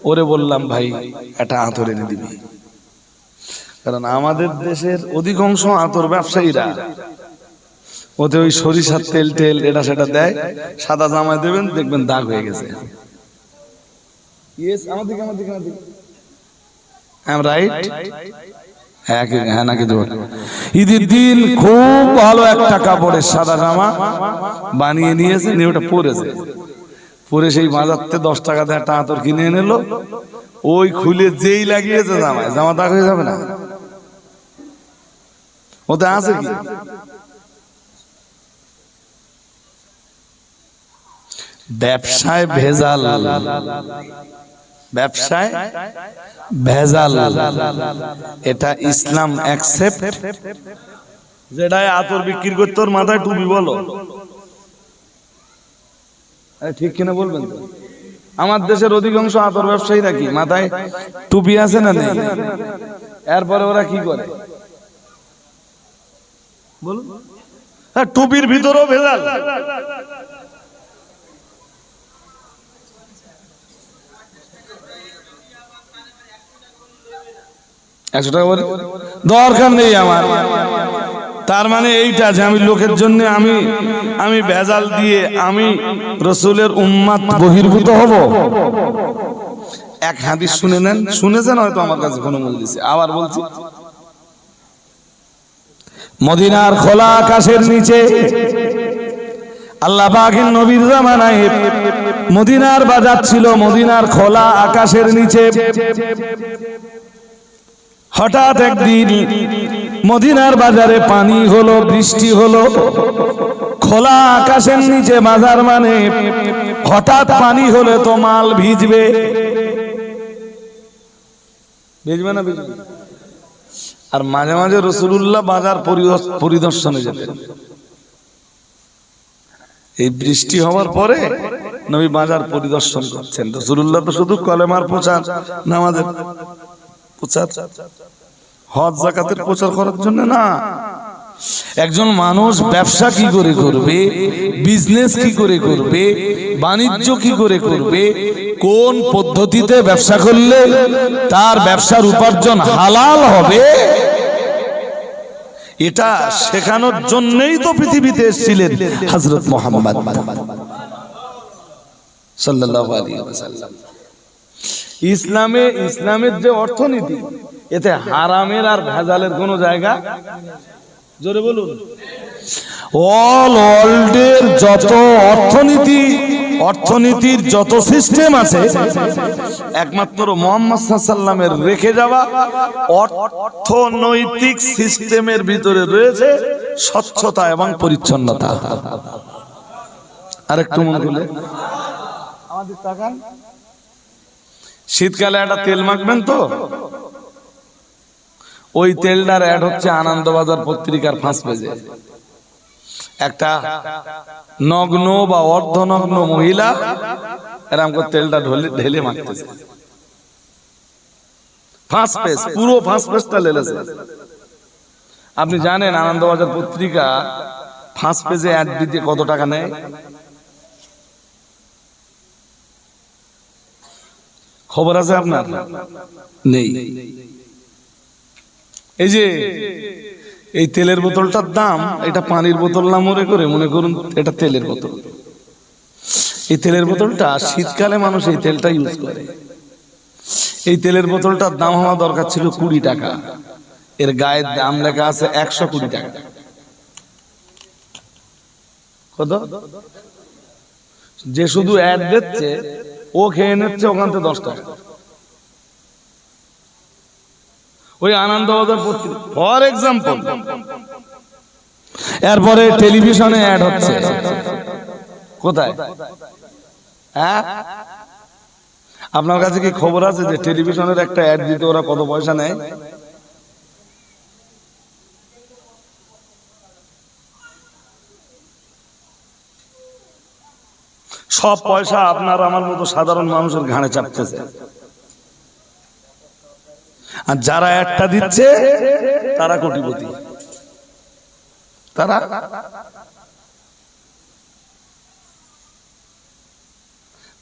ওরে বললাম ভাই একটা আতর এনে দিবি, কারণ আমাদের দেশের অধিকাংশ আতর ব্যবসায়ীরা ওতে ওই সরিষার তেল টেল এটা সেটা দেয়, সাদা জামায় দেবেন দেখবেন দাগ হয়ে গেছে। ঈদের দিন খুব ভালো একটা কাপড়ের সাদা জামা বানিয়ে নিয়েছে, নিয়ে ওটা পরেছে, পরে সেই বাজারতে 10 টাকা দিয়ে একটা আতর কিনে এনেলো, ওই খুলে যেই লাগিয়েছে জামায়, জামা দাগ হয়ে যাবে না? ওতে আছে কি? ব্যবসায় ভেজাল, ব্যবসায় ভেজাল, এটা ইসলাম অ্যাকসেপ্ট। যেটাই আতর বিক্রি করতে ওর মাথায় টুপি বলো, ঠিক কিনা বলবেন তো? আমার দেশের অধিকাংশ আতর ব্যবসায়ীরা কি মাথায় টুপি আছে না নেই? এরপরে ওরা কি করে বলুন? টুপির ভিতরেও ভেজাল। $100 করে দরকার নেই আমার। তার মানে এইটা যে আমি লোকের জন্য আমি ভেজাল দিয়ে আমি রাসূলের উম্মত বহির্ভূত হব। এক হাদিস শুনে নেন, শুনেছেন হয়তো আমার কাছে কোনো মজলিসে, আবার বলছি। মদিনার খোলা আকাশের নিচে আল্লাহ পাকের নবীর জামানায় মদিনার বাজার ছিল, মদিনার খোলা আকাশের নিচে। হঠাৎ একদিন মদিনার বাজারে পানি হলো, বৃষ্টি হলো। খোলা আকাশের নিচে বাজার মানে হঠাৎ পানি হলে তো মাল ভিজবে, ভিজবে না? ভিজবে। আর মাঝে মাঝে রাসূলুল্লাহ বাজার পরিদর্শনে যেতেন। এই বৃষ্টি হওয়ার পরে নবী বাজার পরিদর্শন করছেন। রাসূলুল্লাহ তো শুধু কলেমার প্রচার, নামাজের প্রচার, হজ যাকাতের প্রচার করার জন্য না। একজন মানুষ ব্যবসা কি করে করবে, বিজনেস কি করে করবে, বাণিজ্য কি করে করবে, কোন পদ্ধতিতে ব্যবসা করলে তার ব্যবসার উপার্জন হালাল হবে, এটা শেখানোর জন্যই তো পৃথিবীতে এসেছিলেন হযরত মুহাম্মদ সাল্লাল্লাহু আলাইহি ওয়াসাল্লাম। ইসলামের যে অর্থনীতি, এতে হারামের আর ভেজালের কোনো জায়গা, জোরে বলুন। অল ওয়ার্ল্ডের যত অর্থনীতির যত সিস্টেম আছে একমাত্র মুহাম্মদ সাল্লাল্লাহু আলাইহি সাল্লামের রেখে যাওয়া অর্থনৈতিক সিস্টেমের ভিতরে রয়েছে স্বচ্ছতা এবং পরিচ্ছন্নতা। আরেকটু মন খুলে আমাদের তাকান, শীতকালে একটা তেল মাখবেন তো, ওই তেলটার অ্যাড হচ্ছে আনন্দবাজার পত্রিকার 5 পেজে। একটা নগ্ন বা অর্ধনগ্ন মহিলা এরকম করে তেলটা ঢেলে মাখতেছে, 5 পেজ, পুরো 5 পেজটা লেলেছে। আপনি জানেন আনন্দবাজার পত্রিকা 5 পেজে অ্যাড দিতে কত টাকা নেয়? খবর আছে আপনার? নেই। এই যে এই তেলের বোতলটার দাম, এটা পানির বোতল না মনে করুন এটা তেলের বোতল। এই তেলের বোতলটা শীতকালে মানুষ এই তেলটা ইউজ করে। এই তেলের বোতলটার দাম হওয়া দরকার ছিল 20 টাকা, এর গায়ের দাম লেখা আছে 120 টাকা। কত? যে শুধু অ্যাড দিচ্ছে ও খেয়ে নিচ্ছে ওখান থেকে 10 টাকা। ওই আনন্দবাজার পত্রিকা ফর এক্সাম্পল। এরপরে টেলিভিশনে অ্যাড হচ্ছে কোথায়? হ্যাঁ, আপনার কাছে কি খবর আছে যে টেলিভিশনের একটা অ্যাড দিতে ওরা কত পয়সা নেয়? সব পয়সা আপনার আমার মতো সাধারণ মানুষের ঘাড়ে চাপতেছে। আর যারা একটা দিচ্ছে তারা কোটিপতি। তারা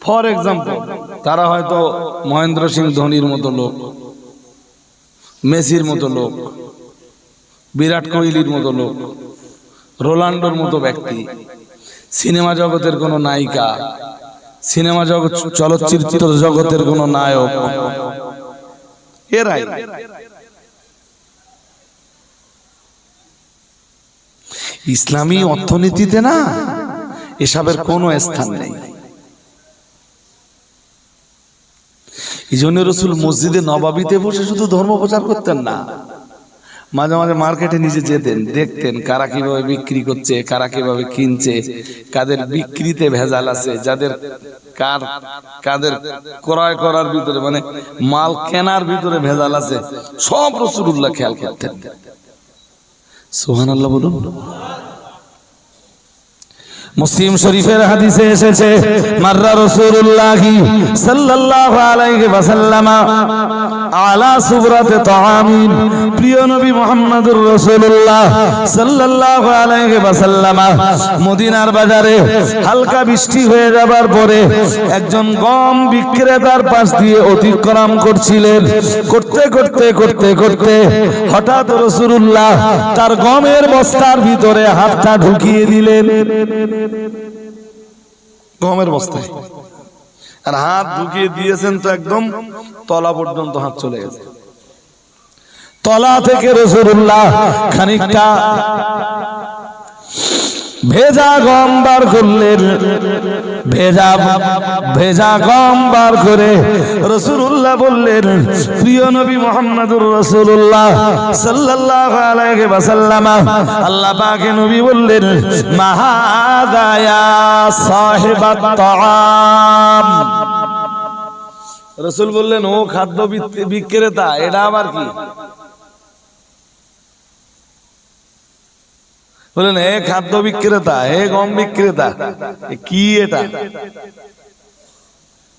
ফর এক্সাম্পল তারা হয়তো মহেন্দ্র সিং ধোনির মতো লোক, মেসির মতো লোক, বিরাট কোহলির মতো লোক, রোনাল্ডোর মতো ব্যক্তি, সিনেমা জগতের কোন নায়িকা, সিনেমা জগৎ চলচ্চিত্র জগতের কোন নায়ক, এরাই ইসলামী অর্থনীতিতে না এসবের কোনো স্থান নেই। এই জন্য রাসূল মসজিদে নববীতে বসে শুধু ধর্ম প্রচার করতেন না, মাঝে মাঝে মার্কেটে নিজে যেতেন, দেখতেন কারা কিভাবে বিক্রি করছে, কারা কিভাবে কিনছে, কাদের বিক্রিতে ভেজাল আছে, যাদের কাদের ক্রয় করার ভিতরে মানে মাল কেনার ভিতরে ভেজাল আছে, সব রাসূলুল্লাহ খেয়াল করতেন। সুবহানাল্লাহ বলুন। মুসলিম শরীফের হাদিসে এসেছে, মাররা রাসূলুল্লাহি সাল্লাল্লাহু আলাইহি ওয়াসাল্লাম আলা সুবরাতে তাআমিন, প্রিয় নবী মুহাম্মদুর রাসূলুল্লাহ সাল্লাল্লাহু আলাইহি ওয়াসাল্লাম মদিনার বাজারে হালকা বৃষ্টি হয়ে যাবার পরে একজন গম বিক্রেতার পাশ দিয়ে অতিক্রম করছিলেন। করতে করতে করতে করতে হঠাৎ রাসূলুল্লাহ তার গমের বস্তার ভিতরে হাতটা ঢুকিয়ে দিলেন, গমের বস্তায়, আর হাত ঢুকিয়ে দিয়েছেন তো একদম তলা পর্যন্ত হাত চলে গেছে। তলা থেকে রাসূলুল্লাহ খানিকটা ভেজা গম বার করলেন। ভেজা গম বার করে রাসূলুল্লাহ বললেন, প্রিয় নবী মুহাম্মদুর রাসূলুল্লাহ সাল্লাল্লাহু আলাইহি ওয়াসাল্লাম, আল্লাহ পাকের নবী বললেন, মা হাযা ইয়া সাহিবাত তাআম। রাসূল বললেন, ও খাদ্য বিক্রেতা, এটা আবার কি? বললেন, হে খাদ্য বিক্রেতা, হে গম বিক্রেতা, কি এটা?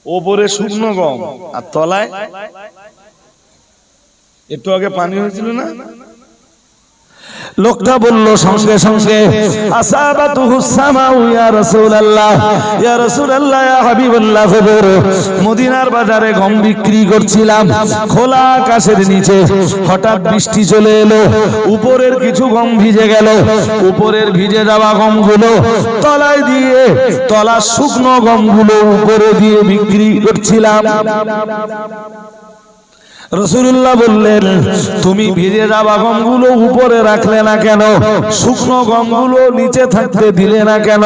ওপরে শুকনো গম আর তলায় একটু আগে পানি হয়েছিল না? লোকটা বলল সঙ্গে সঙ্গে, আসাবাতুহুস সামাউ ইয়া রাসূলুল্লাহ, ইয়া রাসূলুল্লাহ, ইয়া হাবিবাল্লাহ, খবর মদিনার বাজারে গম বিক্রি করছিলাম, খোলা আকাশের নিচে হঠাৎ বৃষ্টি চলে এলো, উপরের কিছু গম ভিজে গেল, উপরের ভিজে যাওয়া গমগুলো তলায় দিয়ে তলার শুকনো গমগুলো উপরে দিয়ে বিক্রি করছিলাম। রাসূলুল্লাহ বললেন, তুমি ভিজে যাওয়া গমগুলো উপরে রাখলে না কেন? শুকনো গমগুলো নিচে থাকতে দিলে না কেন?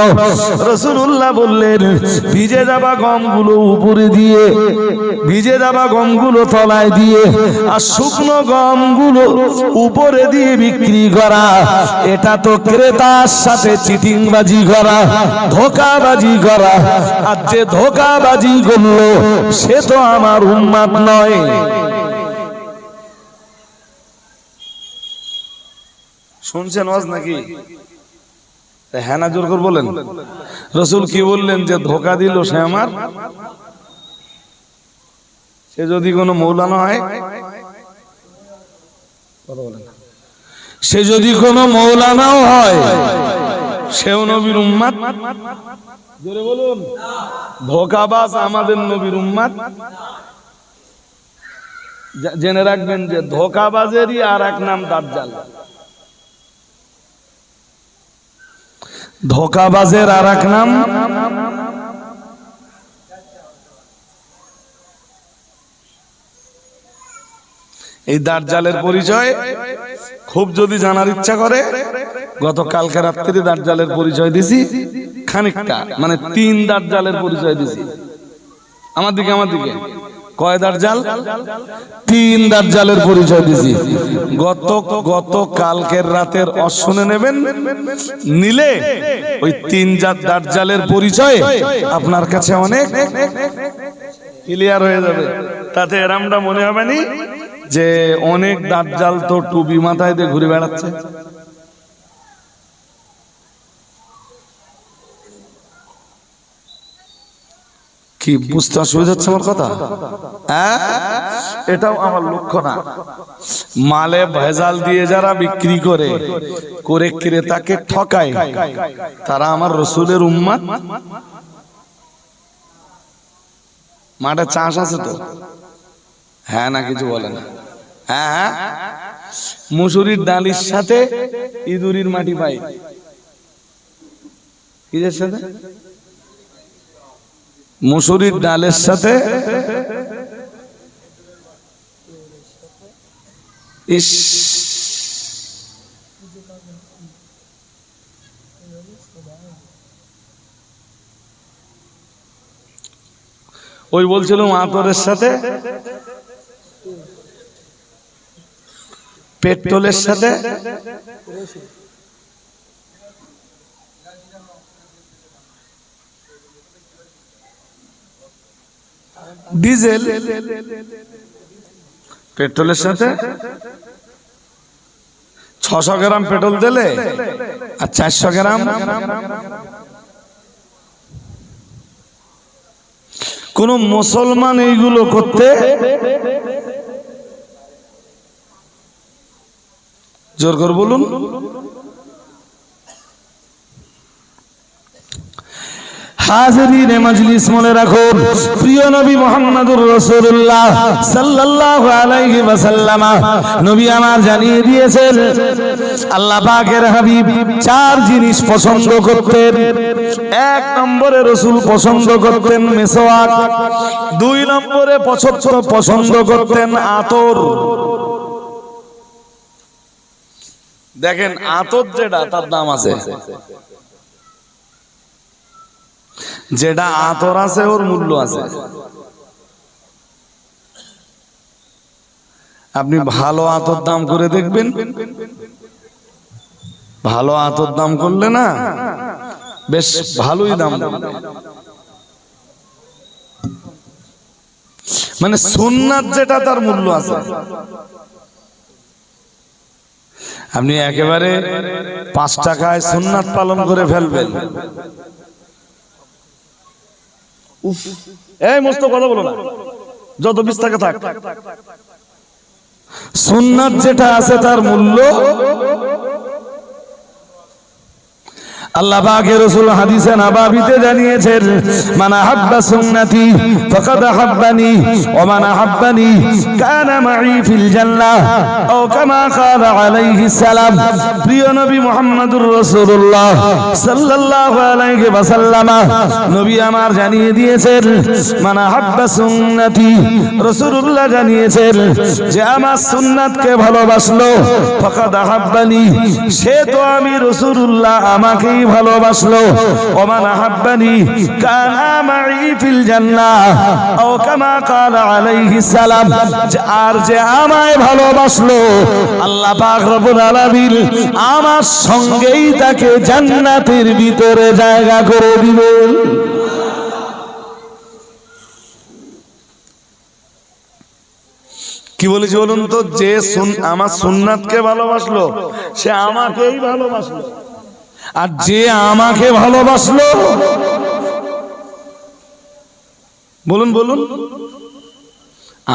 রাসূলুল্লাহ বললেন, ভিজে যাওয়া গমগুলো উপরে দিয়ে, ভিজে যাওয়া গমগুলো তলায় দিয়ে, আর শুকনো গমগুলো উপরে দিয়ে বিক্রি করা, এটা তো ক্রেতার সাথে চিটিংবাজি করা, ধোঁকাবাজি করা। আর যে ধোঁকাবাজি করলো সে তো আমার উম্মত নয়। শুনছেন ওয়াজ নাকি? হ্যাঁ না জোর করে বলেন। রাসূল কি বললেন? যে ধোঁকা দিল সে আমার, সে যদি কোনো মৌলানা হয়, সে যদি কোনো মৌলানাও হয়, সেও নবীর উম্মত। জোরে বলুন। ধোঁকাবাজ আমাদের নবীর উম্মত। জেনে রাখবেন যে ধোঁকাবাজেরই আর এক নাম দাজ্জাল। ধোঁকাবাজের আর এক নাম এই দাজ্জালের পরিচয় খুব যদি জানার ইচ্ছা করে, গতকালকে রাত্রে দাজ্জালের পরিচয় দিছি খানিকটা, মানে 3 দাজ্জালের পরিচয় দিছি। আমার দিকে কয় দাজ্জাল? 3 দাজ্জালের পরিচয় দিছি। গত কালকের রাতের শুনে নেবেন, নিলে ওই 3 দাজ্জালের পরিচয় আপনার কাছে অনেক ক্লিয়ার হয়ে যাবে। তাতে এরামটা মনে হবে না যে অনেক দাজ্জাল তো টুপি মাথায় দিয়ে ঘুরে বেড়াচ্ছে। কি বুঝতে অসুবিধা হচ্ছে আমার কথা? এটাও আমার লক্ষ্য না। মালে ভেজাল দিয়ে যারা বিক্রি করে ক্রেতাকে ঠকায়, তারা আমার রাসূলের উম্মত। মাঠে চাষ আছে তো? হ্যাঁ না কিছু বলে না? হ্যাঁ, মুসুরির ডালির সাথে ইঁদুরির মাটি পাই। কিসের সাথে? মুসুরির ডালের সাথে ইস, ওই বলছিলাম আতরের সাথে পেট্রোলের সাথে ডিজেল, পেট্রোলের সাথে 600 গ্রাম পেট্রোল দিলে আর 400 গ্রাম কোন মুসলমান এইগুলো করতে জোর করে বলুন। হাজিরিনে মজলিস, মনে রাখুন, প্রিয় নবী মুহাম্মদুর রাসূলুল্লাহ সাল্লাল্লাহু আলাইহি ওয়াসাল্লাম নবী আমার জানিয়ে দিয়েছেন, আল্লাহ পাকের হাবিব 4 জিনিস পছন্দ করতেন। 1 নম্বরে রাসূল পছন্দ করতেন মিসওয়াক, 2 নম্বরে পছন্দ করতেন আতর। দেখেন আতর যেটা, তার দাম আছে। যেটা আতর আছে ওর মূল্য আছে। আপনি ভালো আতর দাম করে দেখবেন, ভালো আতর দাম করলে না বেশ ভালোই দাম দেবে। মানে সুন্নাত যেটা তার মূল্য আছে। আপনি একেবারে 5 টাকায় সুন্নাত পালন করে ফেলবেন, এই মস্ত কথা বলো না, যত 20 টাকা থাক। সুন্নাত যেটা আছে তার মূল্য আল্লাহ পাকের রাসূল হাদিসে নববীতে জানিয়েছেন মান আহাব্বা সুন্নতি ফাকাদ আহাব্বানি ওয়া মান আহাব্বানি কানা মাই ফিল জান্নাহ ও কামা ক্বালা আলাইহিস সালাম। প্রিয় নবী মুহাম্মদুর রাসূলুল্লাহ সাল্লাল্লাহু আলাইহি ওয়াসাল্লাম নবী আমার জানিয়ে দিয়েছেন মান আহাব্বা সুন্নতি, রাসূলুল্লাহ জানিয়েছেন যে আমার সুন্নাতকে ভালোবাসলো ফাকাদ আহাব্বানি, সে তো আমি রাসূলুল্লাহ আমাকেই ভালোবাসলো। ওমান আহাব্বানি কানা মাই ফিল জান্নাহ ও কামা ক্বালা আলাইহিস সালাম, আর যে আমায় ভালোবাসলো আল্লাহ পাক রব্বুল আলামিন আমার সঙ্গেই তাকে জান্নাতের ভিতরে জায়গা করে দিবেন। কি বলেছি বলুন তো? যে আমার সুন্নাতকে ভালোবাসলো সে আমাকেই ভালোবাসলো, আর যে আমাকে ভালোবাসলো, বলুন বলুন,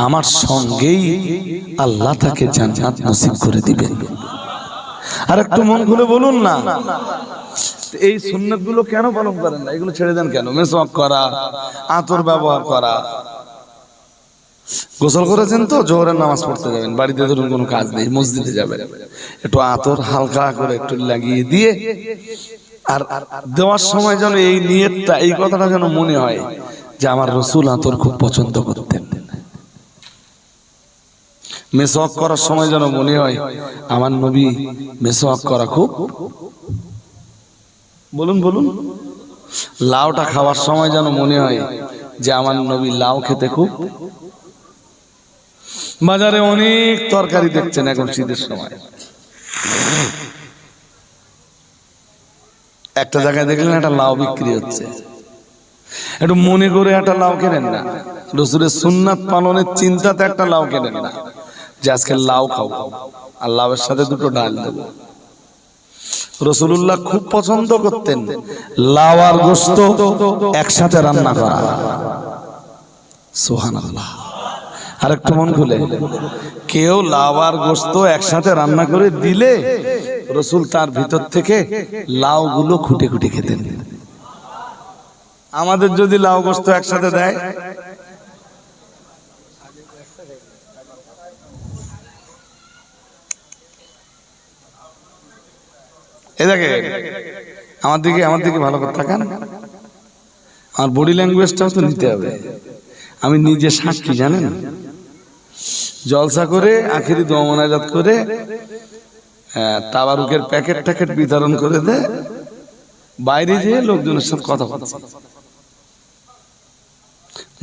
আমার সঙ্গেই আল্লাহ তাকে জান্নাত নসিব করে দিবেন। আর একটু মন খুলে বলুন না, এই সুন্নাত গুলো কেন পালন করেন না? এগুলো ছেড়ে দেন কেন? মেসওয়াক করা, আতর ব্যবহার করা, গোসল করেছেন তো জোহরের নামাজ পড়তে যাবেন, বাড়িতে ধরুন কোনো কাজ নেই, মসজিদে যাবেন, একটু আতর হালকা করে একটু লাগিয়ে দিয়ে, আর দেওয়ার সময় যেন এই নিয়তটা, এই কথাটা যেন মনে হয় যে আমার রাসূল আতর খুব পছন্দ করতেন। মেসওয়াক করার সময় যেন মনে হয় আমার নবী মেসওয়াক করা খুব, বলুন বলুন, লাউটা খাওয়ার সময় যেন মনে হয় যে আমার নবী লাউ খেতে খুব। বাজারে অনেক তরকারি দেখছেন এখন শীতের সময়, একটা জায়গায় দেখলেন একটা লাউ বিক্রি হচ্ছে, একটু মনে করে একটা লাউ কেনেন না? রাসূলের সুন্নাত পালনের চিন্তাতে একটা লাউ কেনেন না যে আজকে লাউ খাবো আর লাউয়ের সাথে দুটো ডাল দেবো। রাসূলুল্লাহ খুব পছন্দ করতেন লাউ আর গোশত একসাথে রান্না করা। সুবহানাল্লাহ। আর একটু মন খুলে, কেউ লাউ আর গোশত একসাথে রান্না করে দিলে রাসূল তার ভিতর থেকে লাউ গুলো খুঁটে খুঁটে খেতেন। আমাদের যদি লাউ গোশত একসাথে দেয়, এই দেখে আমার দিকে ভালো করে তাকান, আমার বডি ল্যাঙ্গুয়েজটাও তো নিতে হবে। আমি নিজে সাক্ষী, জানেন, জলসা করে আখেরি দোয়া মোনাজাত করে তাবারুকের প্যাকেট ট্যাকেট বিতরণ করে দে, বাইরে যেয়ে লোকজনের সাথে কথা বলছে,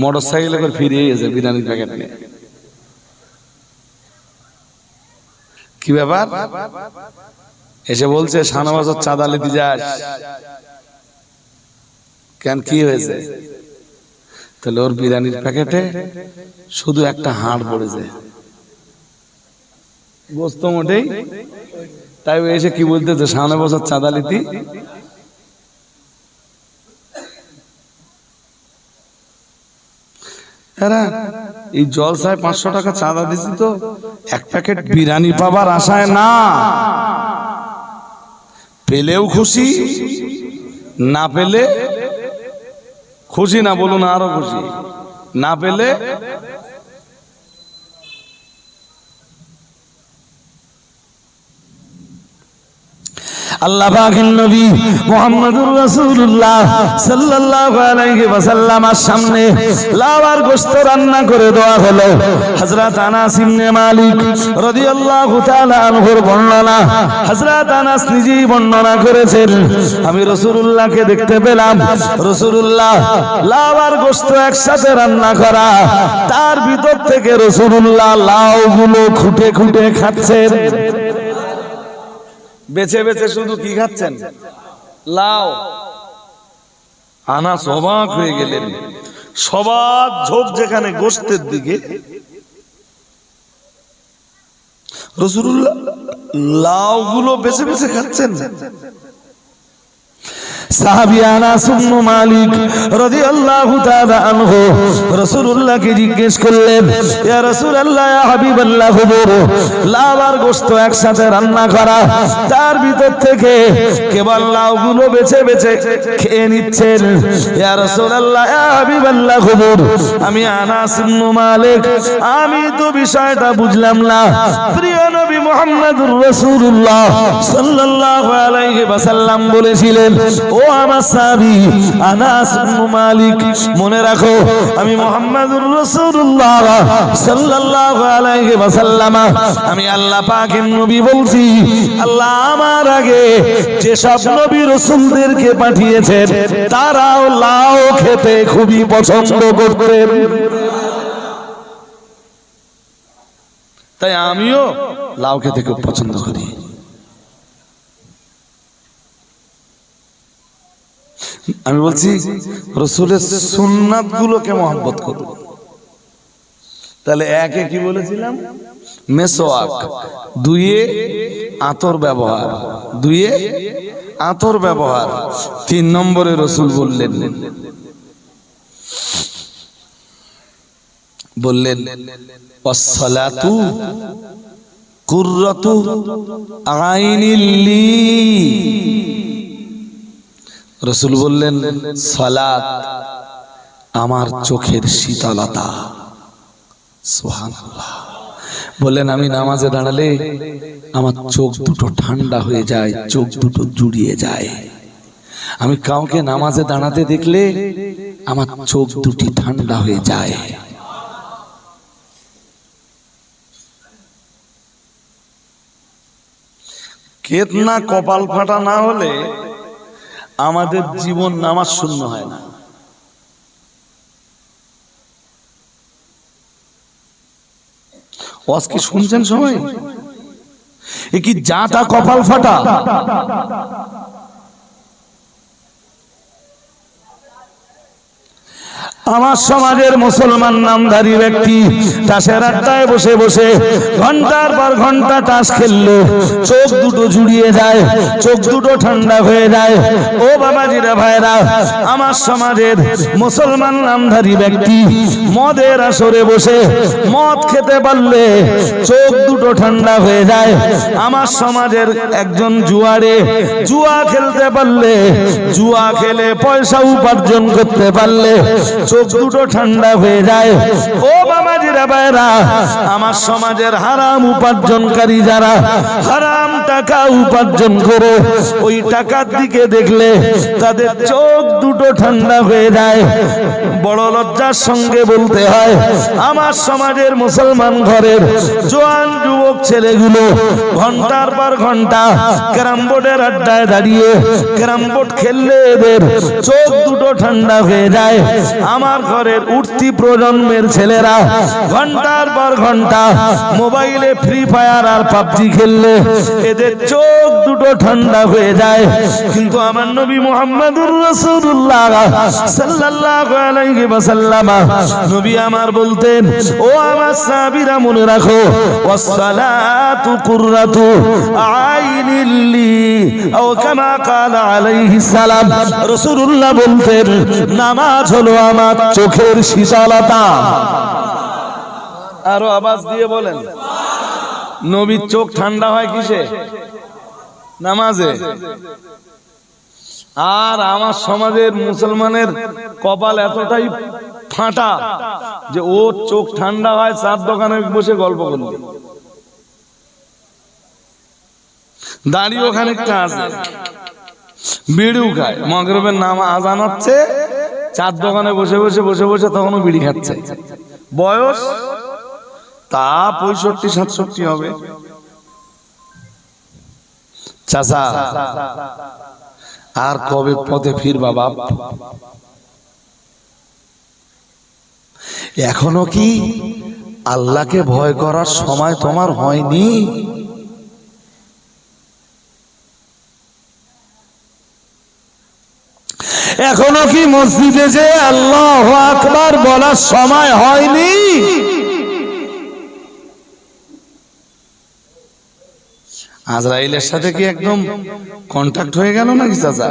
মোটর সাইকেলে করে ফিরে এসে বিরিয়ানির প্যাকেট নিয়ে। কি ব্যাপার? এসে বলছে শাহনবাজের চাঁদা লিতে যাস কেন, কি হয়েছে? তাহলে ওর বিরিয়ানির প্যাকেটে শুধু একটা হাড় পড়েছে, গোস্ত মোটেই। তাই এসে কি বলতেছে, শাহনবাজের চাঁদা লিতি। এই জলসায় 500 টাকা চাঁদা দিছি তো এক প্যাকেট বিরিয়ানি পাবার আশায় না, পেলেও খুশি, না পেলে খুশি না, বলুন আরো খুশি, না পেলে আল্লাহ পাকের নবী মুহাম্মদুর রাসূলুল্লাহ সাল্লাল্লাহু আলাইহি ওয়াসাল্লামের সামনে লাউ আর গোশত রান্না করে দেওয়া হলো। হযরত আনাস ইবনে মালিক রাদিয়াল্লাহু তাআলা আনহুর বর্ণনা, হযরত আনাস নিজেই বর্ণনা করেছেন, আমি রাসূলুল্লাহকে দেখতে পেলাম, রাসূলুল্লাহ লাউ আর গোশত একসাথে রান্না করা, তার ভিতর থেকে রাসূলুল্লাহ লাউগুলো খুঁটে খুঁটে খাচ্ছেন। বেছে বেছে শুধু কি খাচ্ছেন? লাউ। আনাস অবাক হয়ে গেলেন, সবার ঝোঁক যেখানে গোশতের দিকে, রাসূলুল্লাহ লাউ গুলো বেছে বেছে খাচ্ছেন। সাহাবী আনাস ইবনে মালিক রাদিয়াল্লাহু তাআলা আনহু রাসূলুল্লাহকে জিজ্ঞেস করলেন, ইয়া রাসূলুল্লাহ, ইয়া হাবিবাল্লাহ, হুজুর, লাউ আর গোশত একসাথে রান্না করা, তার ভিতর থেকে কেবল লাউগুলো বেছে বেছে খেয়ে নিচ্ছেন। ইয়া রাসূলুল্লাহ, ইয়া হাবিবাল্লাহ, হুজুর, আমি আনাস ইবনে মালিক, আমি তো বিষয়টা বুঝলাম না। প্রিয় নবী মুহাম্মদুর রাসূলুল্লাহ সাল্লাল্লাহু আলাইহি ওয়াসাল্লাম বলেছিলেন, ও আমার সাহাবী আনাস ইবনে মালিক, মনে রাখো আমি মুহাম্মদুর রাসূলুল্লাহ সাল্লাল্লাহু আলাইহি ওয়াসাল্লাম, আমি আল্লাহ পাকের নবী বলছি, আল্লাহ আমার আগে যে সব নবী রাসূলদেরকে পাঠিয়েছেন তারাও লাউ খেতে খুবই পছন্দ করতেন, তাই আমিও লাউ খেতে খুব পছন্দ করি। আমি বলছি রাসূলের সুন্নাত গুলোকে মহব্বত করব। তাহলে একে কি বলেছিলাম? মেসওয়াক, দুইয়ে আতর ব্যবহার, দুইয়ে আতর ব্যবহার, 3 নম্বরে রাসূল বললেন ওয়াসসালাতু কুররাতু আইনিল লি। রাসূল বললেন সালাত আমার চোখের শীতলতা। সুবহানাল্লাহ। বললেন আমি নামাজে দাঁড়ালে আমার চোখ দুটো ঠান্ডা হয়ে যায়, চোখ দুটো জুড়িয়ে যায়। আমি কাউকে নামাজে দাঁড়াতে দেখলে আমার চোখ দুটি ঠান্ডা হয়ে যায়। কেতনা কপাল ফাটা না হলে আমাদের জীবন নামাজ শূন্য হয় না। ওয়াজ কি শুনছেন সবাই? এ কি জাতা কপাল ফাটা? আমার সমাজের মুসলমান নামধারী ব্যক্তি তাসের আড্ডায় বসে বসে ঘন্টার পর ঘন্টা তাস খেললো, চোখ দুটো জুড়িয়ে যায়, চোখ দুটো ঠান্ডা হয়ে যায়। ও বাবাজিরা ভাইরা, আমার সমাজের মুসলমান নামধারী ব্যক্তি মদের আসরে বসে মদ খেতে পারলে চোখ দুটো ঠান্ডা হয়ে যায়। আমার সমাজের একজন জুয়ারে জুয়া খেলতে পারলে, জুয়া খেলে পয়সা উপার্জন করতে পারলে চোখ দুটো ঠান্ডা হয়ে যায়। ও বাবাজিরা ভাইরা, আমার সমাজের হারাম উপার্জনকারী যারা হারাম টাকা উপার্জন করে ওই টাকার দিকে দেখলে তাদের চোখ দুটো ঠান্ডা হয়ে যায়। বড় লজ্জার সঙ্গে বলতে হয়, আমার সমাজের মুসলমান ঘরের জোয়ান যুবক ছেলেগুলো ঘন্টার পর ঘন্টা ক্যারাম বোর্ডের আড্ডায় দাঁড়িয়ে ক্যারাম বোর্ড খেললে এদের চোখ দুটো ঠান্ডা হয়ে যায়। আমার ঘরের উঠতি প্রজন্মের ছেলেরা ঘন্টার পর ঘন্টা মোবাইলে ফ্রি ফায়ার আর পাবজি খেললে এদের চোখ দুটো ঠান্ডা হয়ে যায়। কিন্তু আমার নবী মুহাম্মদুর রাসূলুল্লাহ সাল্লাল্লাহু আলাইহি ওয়াসাল্লাম নবী আমার বলতেন, ও আমার সাহাবীরা মনে রাখো, ওয়াসসালাতু কুররাতু আইনিল লি, ও কামা ক্বালা আলাইহিস সালাম। রাসূলুল্লাহ বলতেন নামাজ হলো আমার চোখের শীতলতা। আরো আওয়াজ দিয়ে বলেন, নবীর চোখ ঠান্ডা হয় কিসে? নামাজে। আর আমার সমাজের মুসলমানের কপাল এতটাই ফাটা যে ও চোখ ঠান্ডা হয় চার দোকানে বসে গল্প করলে, দাঁড়িয়ে ওখানে একটা আছে, বিড়িও খায়, মাগরিবের নাম আজান হচ্ছে, চার দোকানে বসে বসে বসে বসে তখনও বিড়ি খাচ্ছে। বয়স তা 65-67 হবে। চাচা আর কবে পথে ফিরবা বাপ? এখনো কি আল্লাহকে ভয় করার সময় তোমার হয়নি? এখনো কি মসজিদে যে আল্লাহু আকবার বলার সময় হয়নি? আজরাইলের সাথে কি একদম কন্টাক্ট হয়ে গেল নাকি চাচা?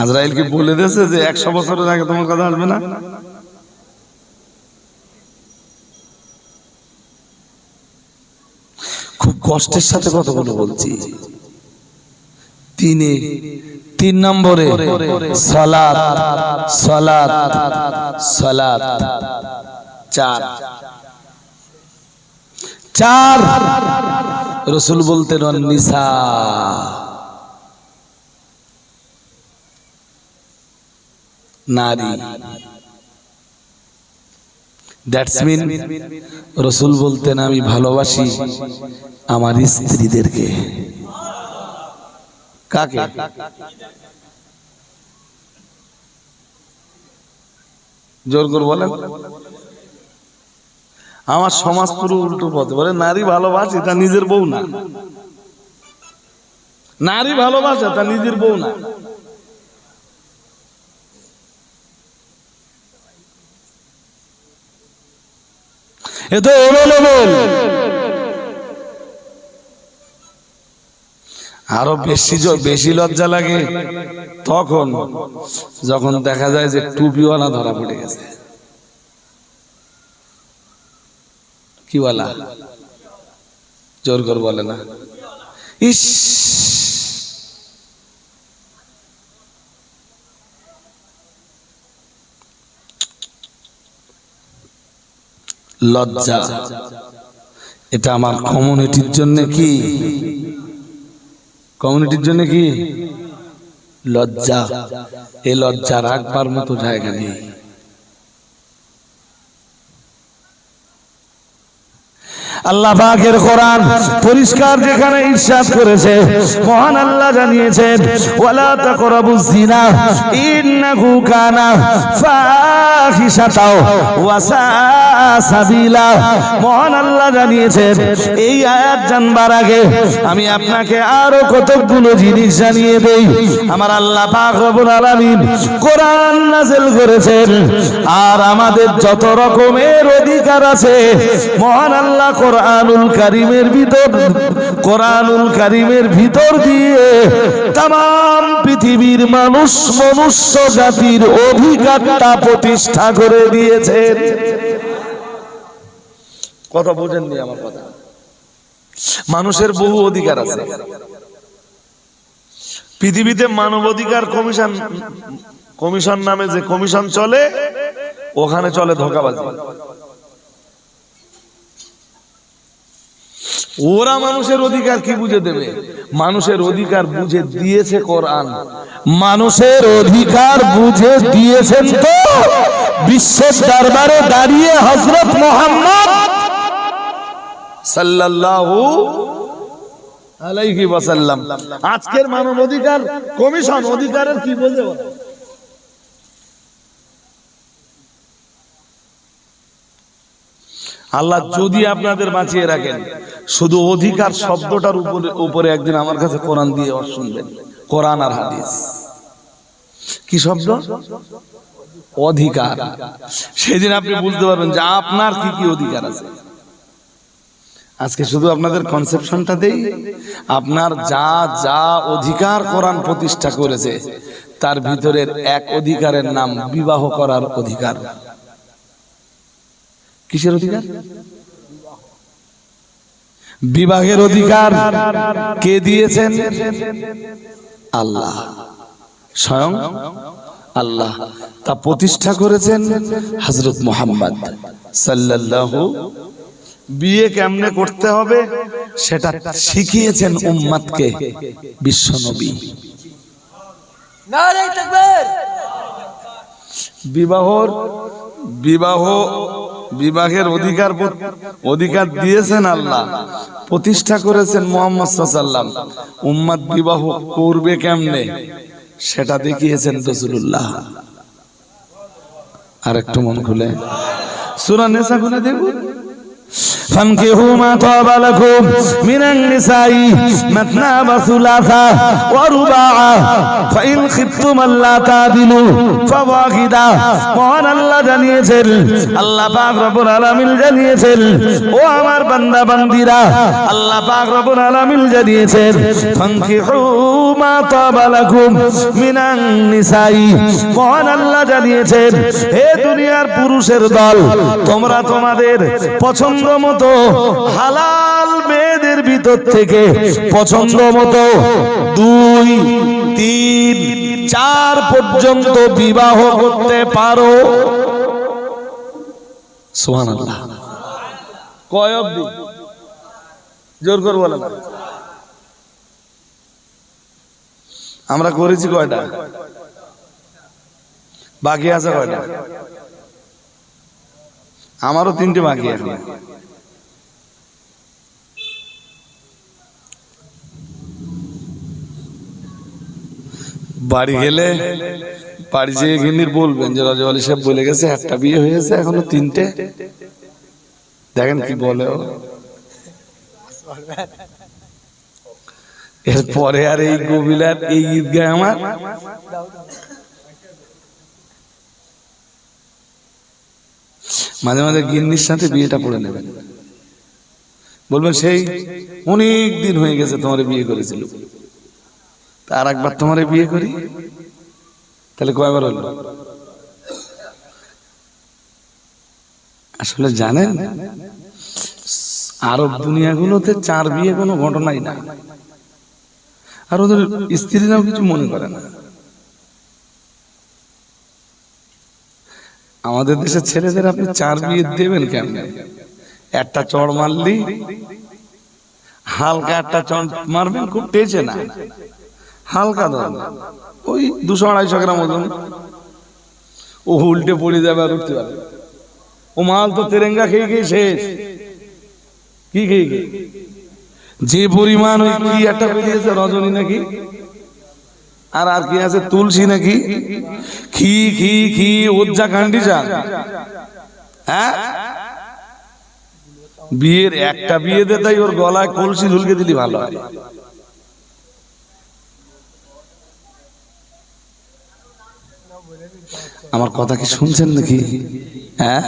আজরাইলকে বলে দিয়েছে যে 100 বছরের আগে তোমার কথা আসবে না। খুব কষ্টের সাথে কথাগুলো বলছি। 3 নম্বরে সালাত সালাত সালাত। 4 রাসূল বলতেন নিসা, নারী। দ্যাটস মিন রাসূল বলতেন আমি ভালোবাসি আমার স্ত্রীদেরকে। কাকে? জোর করে বলেন। আমার সমাজ পুরো উল্টো পথে বলে নারী ভালোবাসে তা নিজের বউ না, নারী ভালোবাসে তা নিজের বউ না। এ তো অবলম্বন। আরো বেশি লজ্জা লাগে তখন যখন দেখা যায় যে টুপিওয়ালা ধরা পড়ে গেছে। কি বলা? জোর করে বলে না। ইস, লজ্জা। এটা আমার কমিউনিটির জন্য কি? কমিউনিটির জন্য কি লজ্জা? এই লজ্জা রাখবার মতো জায়গা নেই। আল্লাহ পাকের কোরআন পরিষ্কার যেখানে ইরশাদ করেছে, মহান আল্লাহ জানিয়েছেন ওয়ালা তাকরাবুজ জিনা ইন্নাহু কানা ফাহিশাতাও ওয়া সাবিলা। মহান আল্লাহ জানিয়েছেন, এই আয়াত জানবার আগে আমি আপনাকে আরো কতগুলো জিনিস জানিয়ে দেই। আমার আল্লাহ পাক রব্বুল আলামিন কোরআন নাযিল করেছেন, আর আমাদের যত রকমের অধিকার আছে মহান আল্লাহ কোরআনুল কারীমের ভিতর দিয়ে তাম পৃথিবীর মনুষ্য জাতির অধিকারটা প্রতিষ্ঠা করে দিয়েছেন। কথা বোঝেননি আমার কথা? মানুষের বহু অধিকার আছে। পৃথিবীতে মানবাধিকার কমিশন নামে যে কমিশন চলে, ওখানে চলে ধোঁকাবাজি। ওরা মানুষের অধিকার কি বুঝে দেবে? মানুষের অধিকার বুঝে দিয়েছে কোরআন। মানুষের অধিকার বুঝে দিয়েছেন তো বিশ্বের দরবারে দাঁড়িয়ে হযরত মুহাম্মদ সাল্লাল্লাহু আলাইহি ওয়াসাল্লাম। আজকের মানবাধিকার কমিশন অধিকারের কি বলতে বলে? আল্লাহ যদি আপনাদের বাঁচিয়ে রাখেন, শুধু অধিকার শব্দটার উপরে একদিন আমার কাছে কোরআন দিয়ে শুনবেন। কোরআন আর হাদিস। কি শব্দ? অধিকার। সেদিন আপনি বুঝতে পারবেন যে আপনার কি কি অধিকার আছে। আজকে শুধু আপনাদের কনসেপশনটা দেই, আপনার যা যা অধিকার কোরআন প্রতিষ্ঠা করেছে তার ভিতরের এক অধিকারের নাম বিবাহ করার অধিকার। কিসের অধিকার? বিবাহের অধিকার কে দিয়েছেন? আল্লাহ, স্বয়ং আল্লাহ। তা প্রতিষ্ঠা করেছেন হযরত মুহাম্মদ সাল্লাল্লাহু। বিয়ে কেমনে করতে হবে সেটা শিখিয়েছেন উম্মতকে বিশ্বনবী। নারে তাকবীর। বিবাহের অধিকার দিয়েছেন আল্লাহ, প্রতিষ্ঠা করেছেন মুহাম্মদ সাল্লাল্লাহু আলাইহি ওয়াসাল্লাম। উম্মত বিবাহ করবে কেমনে সেটা দেখিয়েছেন রাসূলুল্লাহ। আর একটু মন খুলে সূরা নিসা খুলে দেখুন। فانكحوا ما طاب لكم من النساء مثنى وثلاثا ورباعا فإن خفتم ألا تعدلوا فواحدا মহান আল্লাহ জানিয়েছেন, আল্লাহ পাক রব্বুল আলামিন জানিয়েছেন, ও আমার বান্দা বান্দীরা, আল্লাহ পাক রব্বুল আলামিন জানিয়েছেন, ফানকিহু মা তাবা লাকুম মিনান নিসাই। মহান আল্লাহ জানিয়েছেন, হে দুনিয়ার পুরুষের দল, তোমরা তোমাদের পছন্দ মতো হালাল মেয়েদের ভিতর থেকে পছন্দ মতো 2, 3, 4 পর্যন্ত বিবাহ করতে পারো। সুবহানাল্লাহ। কয় অবধি? জোর করে বলেন। আমরা করেছি কয়টা? বাকি আছে কয়টা? আমারও 3টে বাকি আছে। বাড়ি গেলে বাড়ি যেয়ে গিন্নির বলবেন যে রাজু আলী সাহেব বলে গেছে একটা বিয়ে হয়েছে, এখনো 3টে। দেখেন কি বলে ও। এরপরে আর এই কবিলার এই ঈদগাহ আমার মাঝে মাঝে গিন্নির সাথে বিয়েটা পড়ে নেবেন, বলবেন সেই অনেক দিন হয়ে গেছে তোমার বিয়ে করেছিল, আর একবার তোমার বিয়ে করি। তাহলে কয়বার হলো? আসলে জানেন, আরব দুনিয়াগুলোতে 4 বিয়ে কোনো ঘটনাই না, আর ওদের স্ত্রীরাও কিছু মনে করে না। আমাদের দেশের ছেলেদের আপনি 4 বিয়ে দেবেন কেমন? একটা চড় মারলি, হালকা একটা চড় মারবেন, খুব টেচে না, হালকা ধরনের, ওই 200-250 গ্রাম ওজন, ও উল্টে পড়ে যাবে আর উঠতে পারবে। ও মাল তো তেরেঙ্গা খেয়ে খেয়ে শেষ। কি খেয়ে খেয়ে যে পরিমাণ, ওই কি একটা বেরিয়েছে রজনী নাকি, আর কি আছে তুলসী নাকি, খি খি খি ওজ্জা কান্ডি চান। হ্যাঁ, বিয়ের একটা বিয়েতে তাই ওর গলায় কলসি ঝুলকে দিলি ভালো হয়। আমার কথা কি শুনছেন নাকি? হ্যাঁ,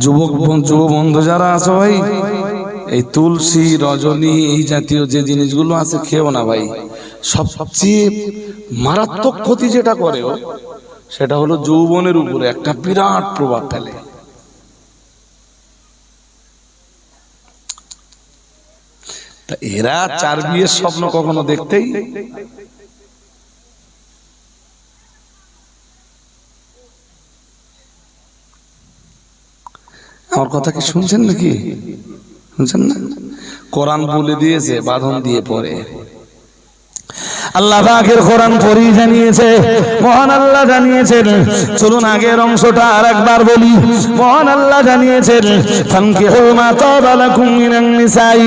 যুব বন্ধু যারা আছো ভাই, এই তুলসী রজনী এই জাতীয় যে জিনিসগুলো আছে খেও না ভাই। সবচেয়ে মারাত্মক ক্ষতি যেটা করে সেটা হলো যৌবনের উপরে একটা বিরাট প্রভাব ফেলে। এরা 4 বিয়ের স্বপ্ন কখনো দেখতেই, আমার কথা কি শুনছেন নাকি? শুনছেন না? কোরআন বলে দিয়েছে বাঁধন দিয়ে পড়ে। আল্লাহ পাকের কোরআন পড়ি জানিয়েছে, মহান আল্লাহ জানিয়েছেন। চলুন আগের অংশটা আরেকবার বলি। মহান আল্লাহ জানিয়েছেন, ফানকিহু মা তাবা লাকুম মিনান নিসাই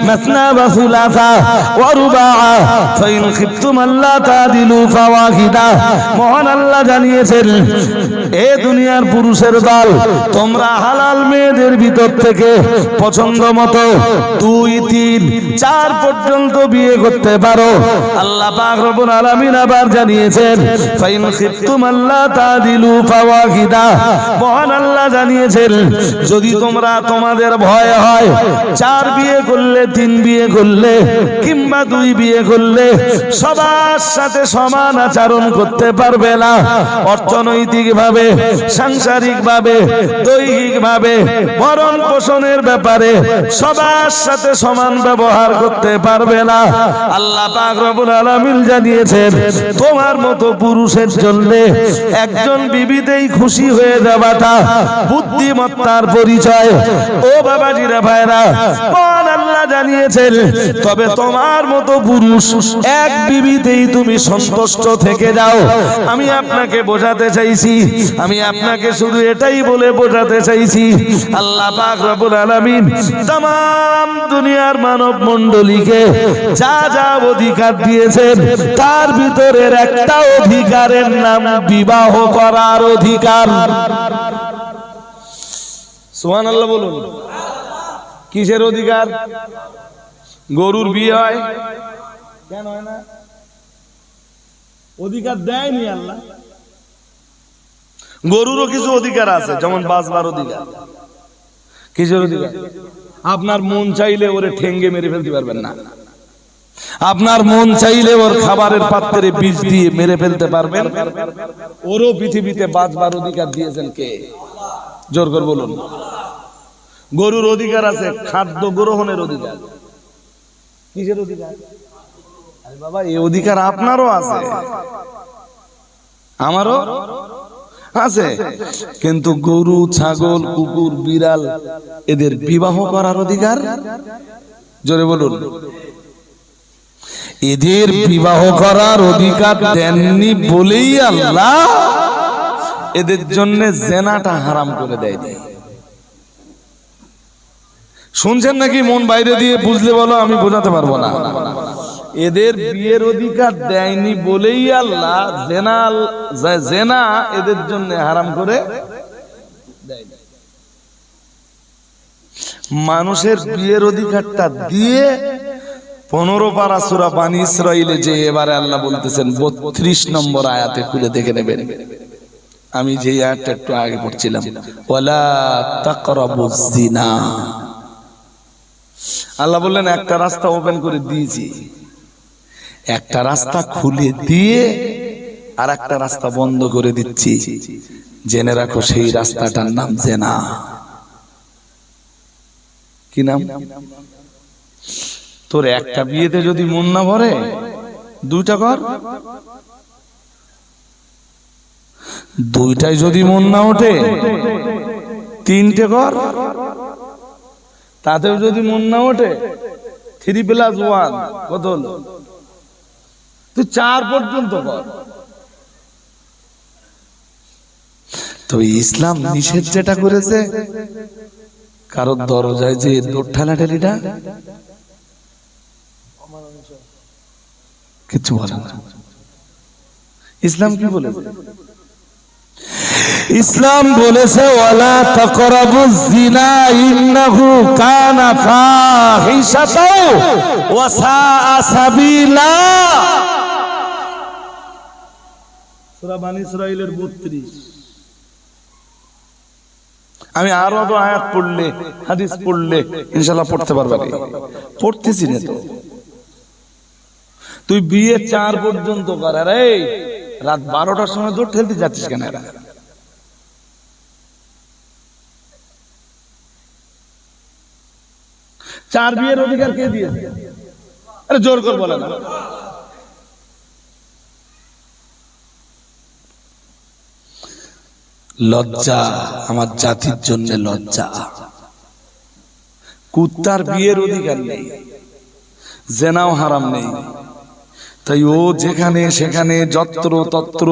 মাসনা ওয়া সুলাসা ওয়া রুবাআ ফাইন খিফতুম আল্লা তাদিলু ফাওয়াহিদা। মহান আল্লাহ জানিয়েছেন, এ দুনিয়ার পুরুষের দল, তোমরা হালাল মেয়েদের ভিতর থেকে পছন্দ মতো 2, 3, 4 পর্যন্ত বিয়ে করতে পারো। আল্লাহ পাক রব্বুল আলামিন আবার জানিয়েছেন, ফাইন খিফতুম আল্লা তাদিলু ফাওয়াহিদা। মহান আল্লাহ জানিয়েছেন, যদি তোমরা তোমাদের ভয় হয় 4 বিয়ে করলে, 3 বিয়ে করলে কিংবা 2 বিয়ে করলে সবার সাথে সমান আচরণ করতে পারবে না, অর্থনৈতিক ভাবে, সাংসারিক ভাবে, দৈহিক ভাবে, ভরণ পোষণের ব্যাপারে সবার সাথে সমান ব্যবহার করতে পারবে না। আল্লাহ পাক রব্বুল আলামিন জানিয়েছেন, তোমার মতো পুরুষের জন্য একজন বিবিতেই খুশি হয়ে যাওয়াটা বুদ্ধিমত্তার পরিচয়। ও বাবাজিরা ভাইরা, মহান আল্লাহ জানিয়েছেন, তবে তোমার মতো পুরুষ এক বিবিতেই তুমি সন্তুষ্ট থেকে যাও। আমি আপনাকে বোঝাতে চাইছি, আমি আপনাকে শুধু এটাই বলে বোঝাতে চাইছি, আল্লাহ পাক রব্বুল আলামিন তাম দুনিয়ার মানব মণ্ডলীকে যা যা অধিকার দিয়েছেন, তার ভিতরের একটা অধিকারের নাম বিবাহ করার অধিকার। সুবহানাল্লাহ বলুন। কিসের অধিকার? গরুর বিয়ে হয় কেন হয় না? অধিকার দেয়নি আল্লাহ। গরুরও কিছু অধিকার আছে, যেমন বাঁচবার অধিকার। কিসের অধিকার? আপনার মন চাইলে ওরে ঠেঙ্গে মেরে ফেলতে পারবেন না। আপনার মন চাইলে ওর খাবারের পাত্রে বিষ দিয়ে মেরে ফেলতে পারবেন। ওরও পৃথিবীতে বাঁচবার অধিকার দিয়েছেন কে? জোর করে বলুন। গরুর অধিকার আছে খাদ্য গ্রহণের অধিকার। কিসের অধিকার? আরে বাবা, এই অধিকার আপনারও আছে, আমারও আছে। কিন্তু গরু, ছাগল, কুকুর, বিড়াল এদের বিবাহ করার অধিকার? জোরে বলুন। এদের বিবাহ করার অধিকার দেননি বলেই আল্লাহ এদের জন্য জেনাটা হারাম করে দেয়নি। শুনছেন নাকি? মন বাইরে দিয়ে বুঝলে বলো, আমি বোঝাতে পারবো না। এদের বিয়ের অধিকার দেয়নি বলেই আল্লাহ জেনা এদের জন্য হারাম করে দেয়নি। মানুষের বিয়ের অধিকারটা দিয়ে 15 পারা সূরা বানী ইসরাঈলে যে এবারে আল্লাহ বলতেছেন 32 নম্বর আয়াতে খুলে দেখে নেবেন। আমি যে আয়াতটা একটু আগে পড়ছিলাম, ওয়ালা তাকরাবুজ জিনা। আল্লাহ বললেন একটা রাস্তা ওপেন করে দিয়েছি, একটা রাস্তা খুলে দিয়ে আর একটা রাস্তা বন্ধ করে দিচ্ছি। জেনে রাখো সেই রাস্তাটার নাম জেনা। কি নাম? তোর একটা বিয়েতে যদি মন না ভরে, দুইটা কর। দুইটাই যদি মন না ওঠে, 3টে কর। তাতেও যদি মন না ওঠে, 3+1 কত হলো? তুই 4 পর্যন্ত কর। তবে ইসলাম নিষেধ যেটা করেছে, কারোর দরজায় যে দৌড় ঠেলাঠেলিটা কিছু বলে না। ইসলাম কি বলেছে? ইসলাম বলেছে ওয়ালা তাকরাবুজ জিনা ইন্নাহু কানা ফাহিশাতাও ওয়া সাআ সাবিলা। সূরা বানী ইসরাঈলের 32। আমি আরো আয়াত পড়লে, হাদিস পড়লে ইনশাআল্লাহ পড়তে পারবে। পড়তেছি না তো। তুই বিয়ে 4 পর্যন্ত কর। আরে রাত 12টার সময় দৌড় ঠেলতে যাচ্ছিস কেন? এরা 4 বিয়ের অধিকার কে দিয়েছে? আরে জোর করে বলে না। লজ্জা আমার জাতির জন্য লজ্জা। কুত্তার বিয়ের অধিকার নেই, জেনাও হারাম নেই। তাই ও যেখানে সেখানে যত্র তত্র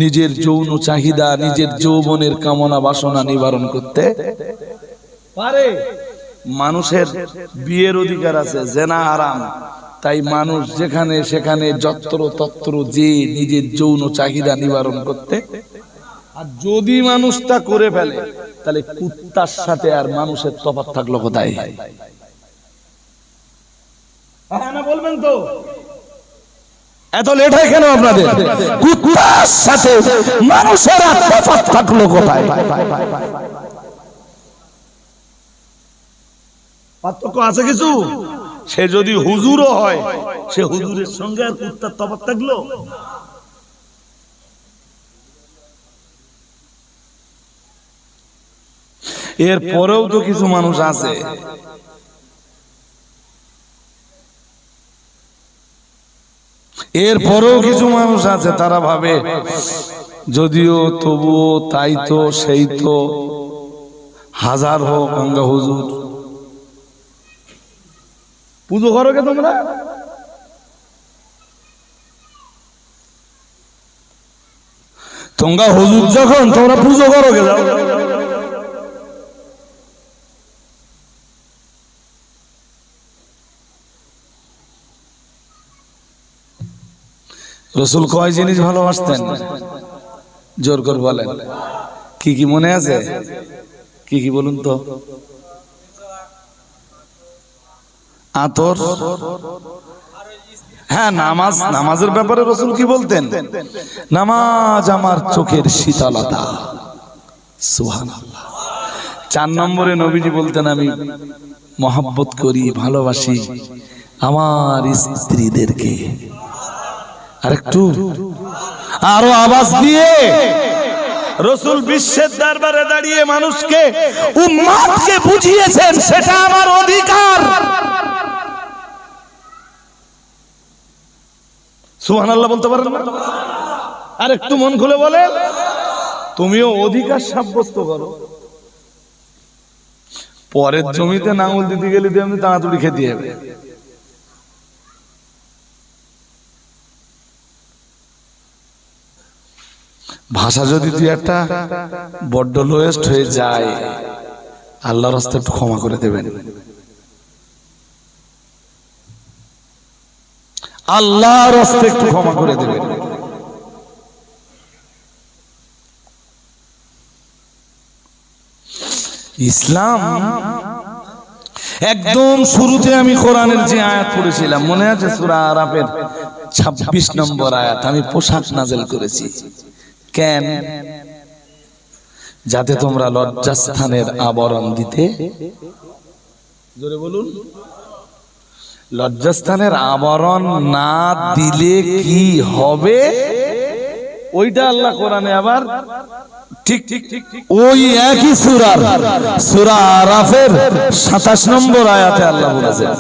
নিজের যৌন চাহিদা, নিজের যৌবনের কামনা বাসনা নিবারণ করতে পারে। মানুষের বিয়ের অধিকার আছে, জেনা হারাম। তাই মানুষ যেখানে সেখানে যত্র তত্র যে নিজের যৌন চাহিদা নিবারণ করতে। আর যদি মানুষ তা করে ফেলে, তাহলে কুত্তার সাথে আর মানুষের তফাৎ থাকলো কোথায়? হ্যাঁ না বলবেন তো? এত লেট হয় কেন আপনাদের? কুত্তার সাথে মানুষের আর তফাৎ থাকলো কোথায়? পার্থক্য আছে কিছু? সে যদি হুজুরও হয়, সে হুজুরের সঙ্গে আর কুত্তার তফাৎ থাকলো? এর পরেও তো কিছু মানুষ আছে তারা ভাবে যদিও তবুও তাই তো সেই তো, হাজার হোক গঙ্গা হুজুর। পুজো করো কে তোমরা? তোমরা হুজুর যখন, তোমরা পুজো করো কে? যাও রসুল কয় জিনিস ভালোবাসতেন? জোর করে বলেন। কি কি মনে আছে? কি কি বলুন তো? আতর। হ্যাঁ, নামাজের ব্যাপারে রাসূল কি বলতেন? নামাজ আমার চোখের শীতলতা। সুবহানাল্লাহ। 4 নম্বরে নবীজি বলতেন, আমি মহব্বত করি, ভালোবাসি আমার স্ত্রীদেরকে। আরেকটু আরো আওয়াজ দিয়ে রাসূল বিশ্বের দরবারে দাঁড়িয়ে মানুষকে, উম্মতকে বুঝিয়েছেন সেটা আমার অধিকার। সুবহানাল্লাহ বলতে পারেন না? আর একটু মন খুলে বলেন, তুমিও অধিকার সাব্যস্ত করো। পরের জমিতে নাঙল দিতে গেলে তুমি তাড়াতাড়ি খেতে হবে। ভাষা যদি তুই একটা বড্ড লোয়েস্ট হয়ে যায়, আল্লাহর রাস্তায় একটু ক্ষমা করে দেবেন। আল্লাহর রাস্তায় একটু ক্ষমা করে দেবেন। ইসলাম একদম শুরুতে আমি কোরআনের যে আয়াত পড়েছিলাম মনে আছে? সূরা আরাফের 26 নম্বর আয়াত। আমি পোশাক নাযিল করেছি কেন? যাতে তোমরা লজ্জাস্থানের আবরণ দিতে, জোরে বলুন, লজ্জাস্থানের আবরণ না দিলে কি হবে ওইটা আল্লাহ কোরআনে আবার ঠিক ওই একই সূরা আরাফের 27 নম্বর আয়াতে আল্লাহ বলেছেন।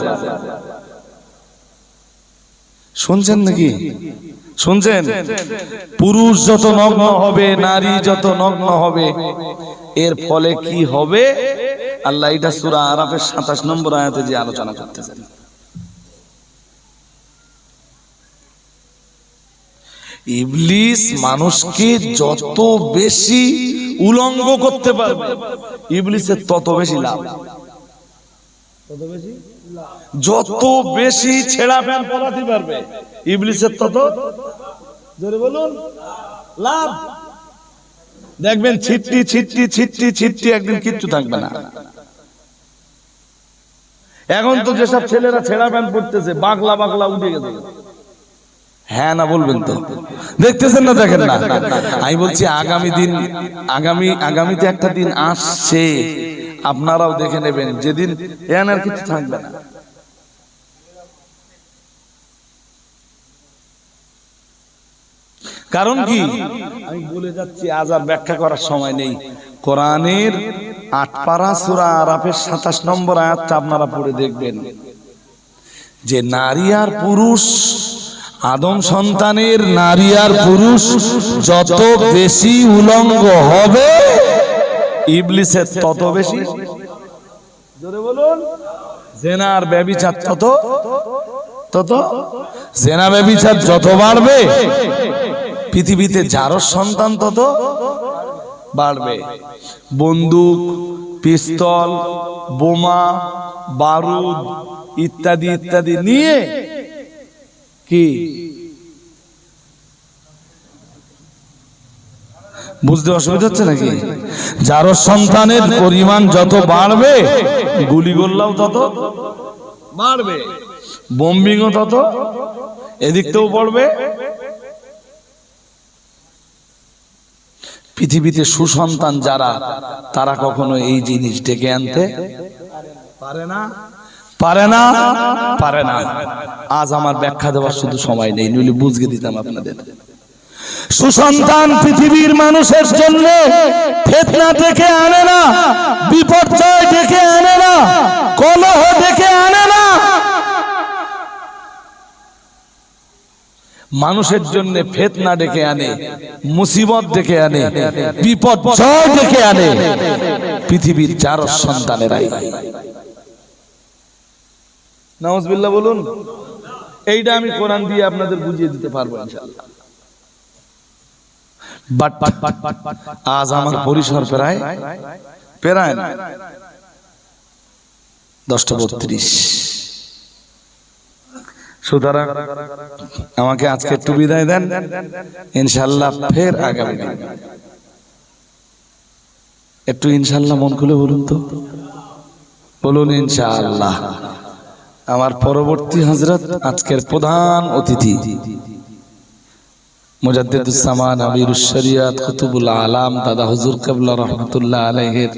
শুনছেন নাকি? শুনছেন? পুরুষ যত নগ্ন হবে, নারী যত নগ্ন হবে, এর ফলে কি হবে আল্লাহ এটা সূরা আরাফের 27 নম্বর আয়াতে যে আলোচনা করতেছেন। ইবলিস মানুষকে যত বেশি উলঙ্গ করতে পারবে, ইবলিসের তত বেশি লাভ। যত বেশি ছেঁড়া প্যান্ট পরাতে পারবে, ইবলিসের তত, জোরে বলুন, লাভ। দেখবেন ছিটটি ছিটটি ছিটটি ছিটটি একদিন কিচ্ছু থাকবে না। এখন তো যেসব ছেলেরা ছেঁড়া প্যান্ট পরতেছে, বাগলা বাগলা উঠে গেছে। হ্যাঁ না বলবেন তো? দেখতেছেন না? দেখেন না? আমি বলছি আগামীতে একটা দিন আসছে, আপনারাও দেখে নেবেন, যেদিন এন আর কিছু থাকবে না। কারণ কি আমি বলে যাচ্ছি, আজ আর ব্যাখ্যা করার সময় নেই। কোরআনের 8 পারা সূরা আরাফের 27 নম্বর আয়াতটা আপনারা পড়ে দেখবেন যে নারী আর পুরুষ, আদম সন্তানের নারী আর পুরুষ যত বেশি উলঙ্গ হবে, ইবলিসের তত বেশি, জোরে বলুন, জিনা আর ব্যভিচার তত জিনা ব্যভিচার যত বাড়বে, পৃথিবীতে জারজ সন্তান তত বাড়বে। বন্দুক, পিস্তল, বোমা, বারুদ ইত্যাদি ইত্যাদি নিয়ে কি বুঝতে অসুবিধা হচ্ছে নাকি? জারজ সন্তানের পরিমাণ যত বাড়বে, গুলিগোল্লাও তত বাড়বে, বোম্বিংও তত এদিকতেও পড়বে। পৃথিবীতে সুসন্তান যারা, তারা কখনো এই জিনিস ডেকে আনতে পারে না। আজ আমার ব্যাখ্যা দেওয়ার শুধু সময় নেই, নইলে বুঝিয়ে দিতাম আপনাদের। সুসন্তান পৃথিবীর মানুষের জন্য ফিতনা ডেকে আনে না, বিপর্যয় ডেকে আনে না, কলহ ডেকে আনে না। মানুষের জন্য ফিতনা ডেকে আনে, মুসিবত ডেকে আনে, বিপর্যয় ডেকে আনে পৃথিবীর জারজ সন্তানেরাই। নাউজুবিল্লাহ বলুন। এইটা আমি কোরআন দিয়ে আপনাদের বুঝিয়ে দিতে পারবো ইনশাআল্লাহ। বাট আজ আমার পরিসর প্রায় 10:32। সুতরাং আমাকে আজকে একটু বিদায় দেন, ইনশাআল্লাহ ফের আগামী দিন। একটু ইনশাআল্লাহ মন খুলে বলুন তো, বলুন ইনশাআল্লাহ। আমার পরবর্তী হযরত আজকের প্রধান অতিথি মুজাদ্দিদুস জামান আমিরুশ শরিয়াত কুতুবুল আলাম দাদা হুজুর কিবলা রাহমাতুল্লাহ আলাইহির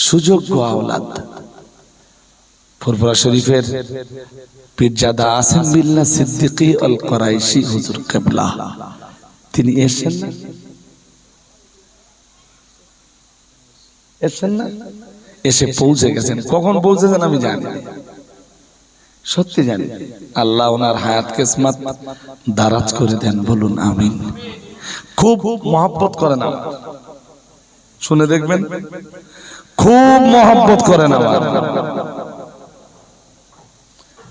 সুযোগ্য আওলাদ ফুরফুরা শরীফের পীরজাদা আসিম বিল্লাহ সিদ্দিকী আল কুরাইশি হুজুর কিবলা তিনি এসেছেন না এসে পৌঁছে গেছেন। কখন পৌঁছেছেন আমি জানি না, সত্যি জানি। আল্লাহ ওনার হায়াত কিসমত দারাজ করে দেন, বলুন আমিন। খুব মহব্বত করেন আমার, শুনে দেখবেন, খুব মহব্বত করেন আমার।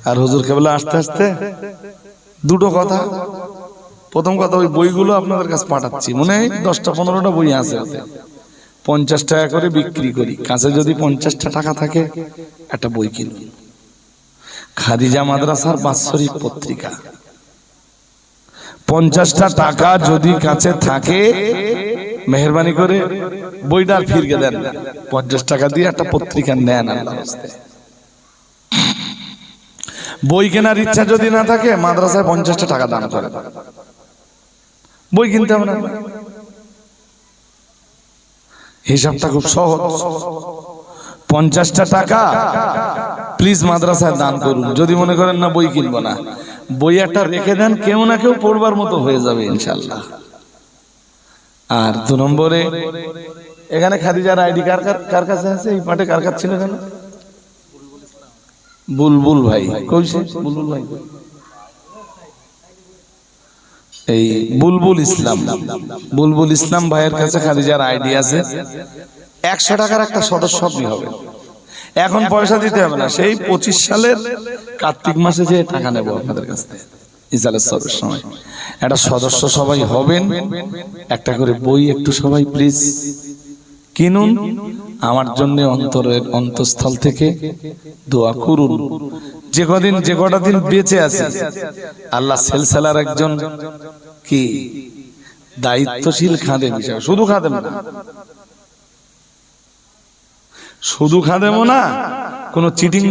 আর হুজুর কেবলা আস্তে আস্তে দুটো কথা। প্রথম কথা, ওই বইগুলো আপনাদের কাছে পাঠাচ্ছি, মনে হয় 10টা-15টা বই আছে, 50 টাকা করে বিক্রি করি। কাছে যদি 50টা টাকা থাকে একটা বই কিনুন। খাদিজা মাদ্রাসার বাৎসরিক পত্রিকা, 50টা টাকা যদি কাছে থাকে মেহেরবানি করে বইটা ফিরকে দেন, 50 টাকা দিয়ে একটা পত্রিকা নেন আল্লাহর রাস্তায়। বই কেনার ইচ্ছা যদি না থাকে মাদ্রাসায় 50টা টাকা দান করে বই কিনতে হবে না। হিসাবটা খুব সহজ। 50টা টাকা প্লিজ মাদ্রাসায় দান করুন। যদি মনে করেন না বই কিনবো না, বই একটা রেখে দেন, কেউ না কেউ পড়বার মতো হয়ে যাবে ইনশাল্লাহ। আর 2 নম্বরে, এখানে খাদিজার আইডি কার কাছে আছে? এই পাটে কার কাছে ছিল কেন? বুলবুল ভাই কইছে, বুলবুল ভাই, এই বুলবুল ইসলাম, বুলবুল ইসলাম ভাইয়ের কাছে খাদিজার আইডি আছে। 100 টাকার একটা সদস্য আপনি হবেন। এখন পয়সা দিতে হবে না, সেই 25 সালের কার্তিক মাসে যে টাকা নেব আপনাদের কাছ থেকে ইজালের সবের সময় একটা সদস্য সবাই হবেন। একটা করে বই একটু সবাই প্লিজ কিনুন। আমার জন্য অন্তরের অন্তঃস্থল থেকে দোয়া করুন। যে কটা দিন বেঁচে আছে আল্লাহ সেলসালার একজন কি দায়িত্বশীল খাদেম হিসেবে, শুধু খাদেম না, শুধু খাদেমও না, কোন চিটিং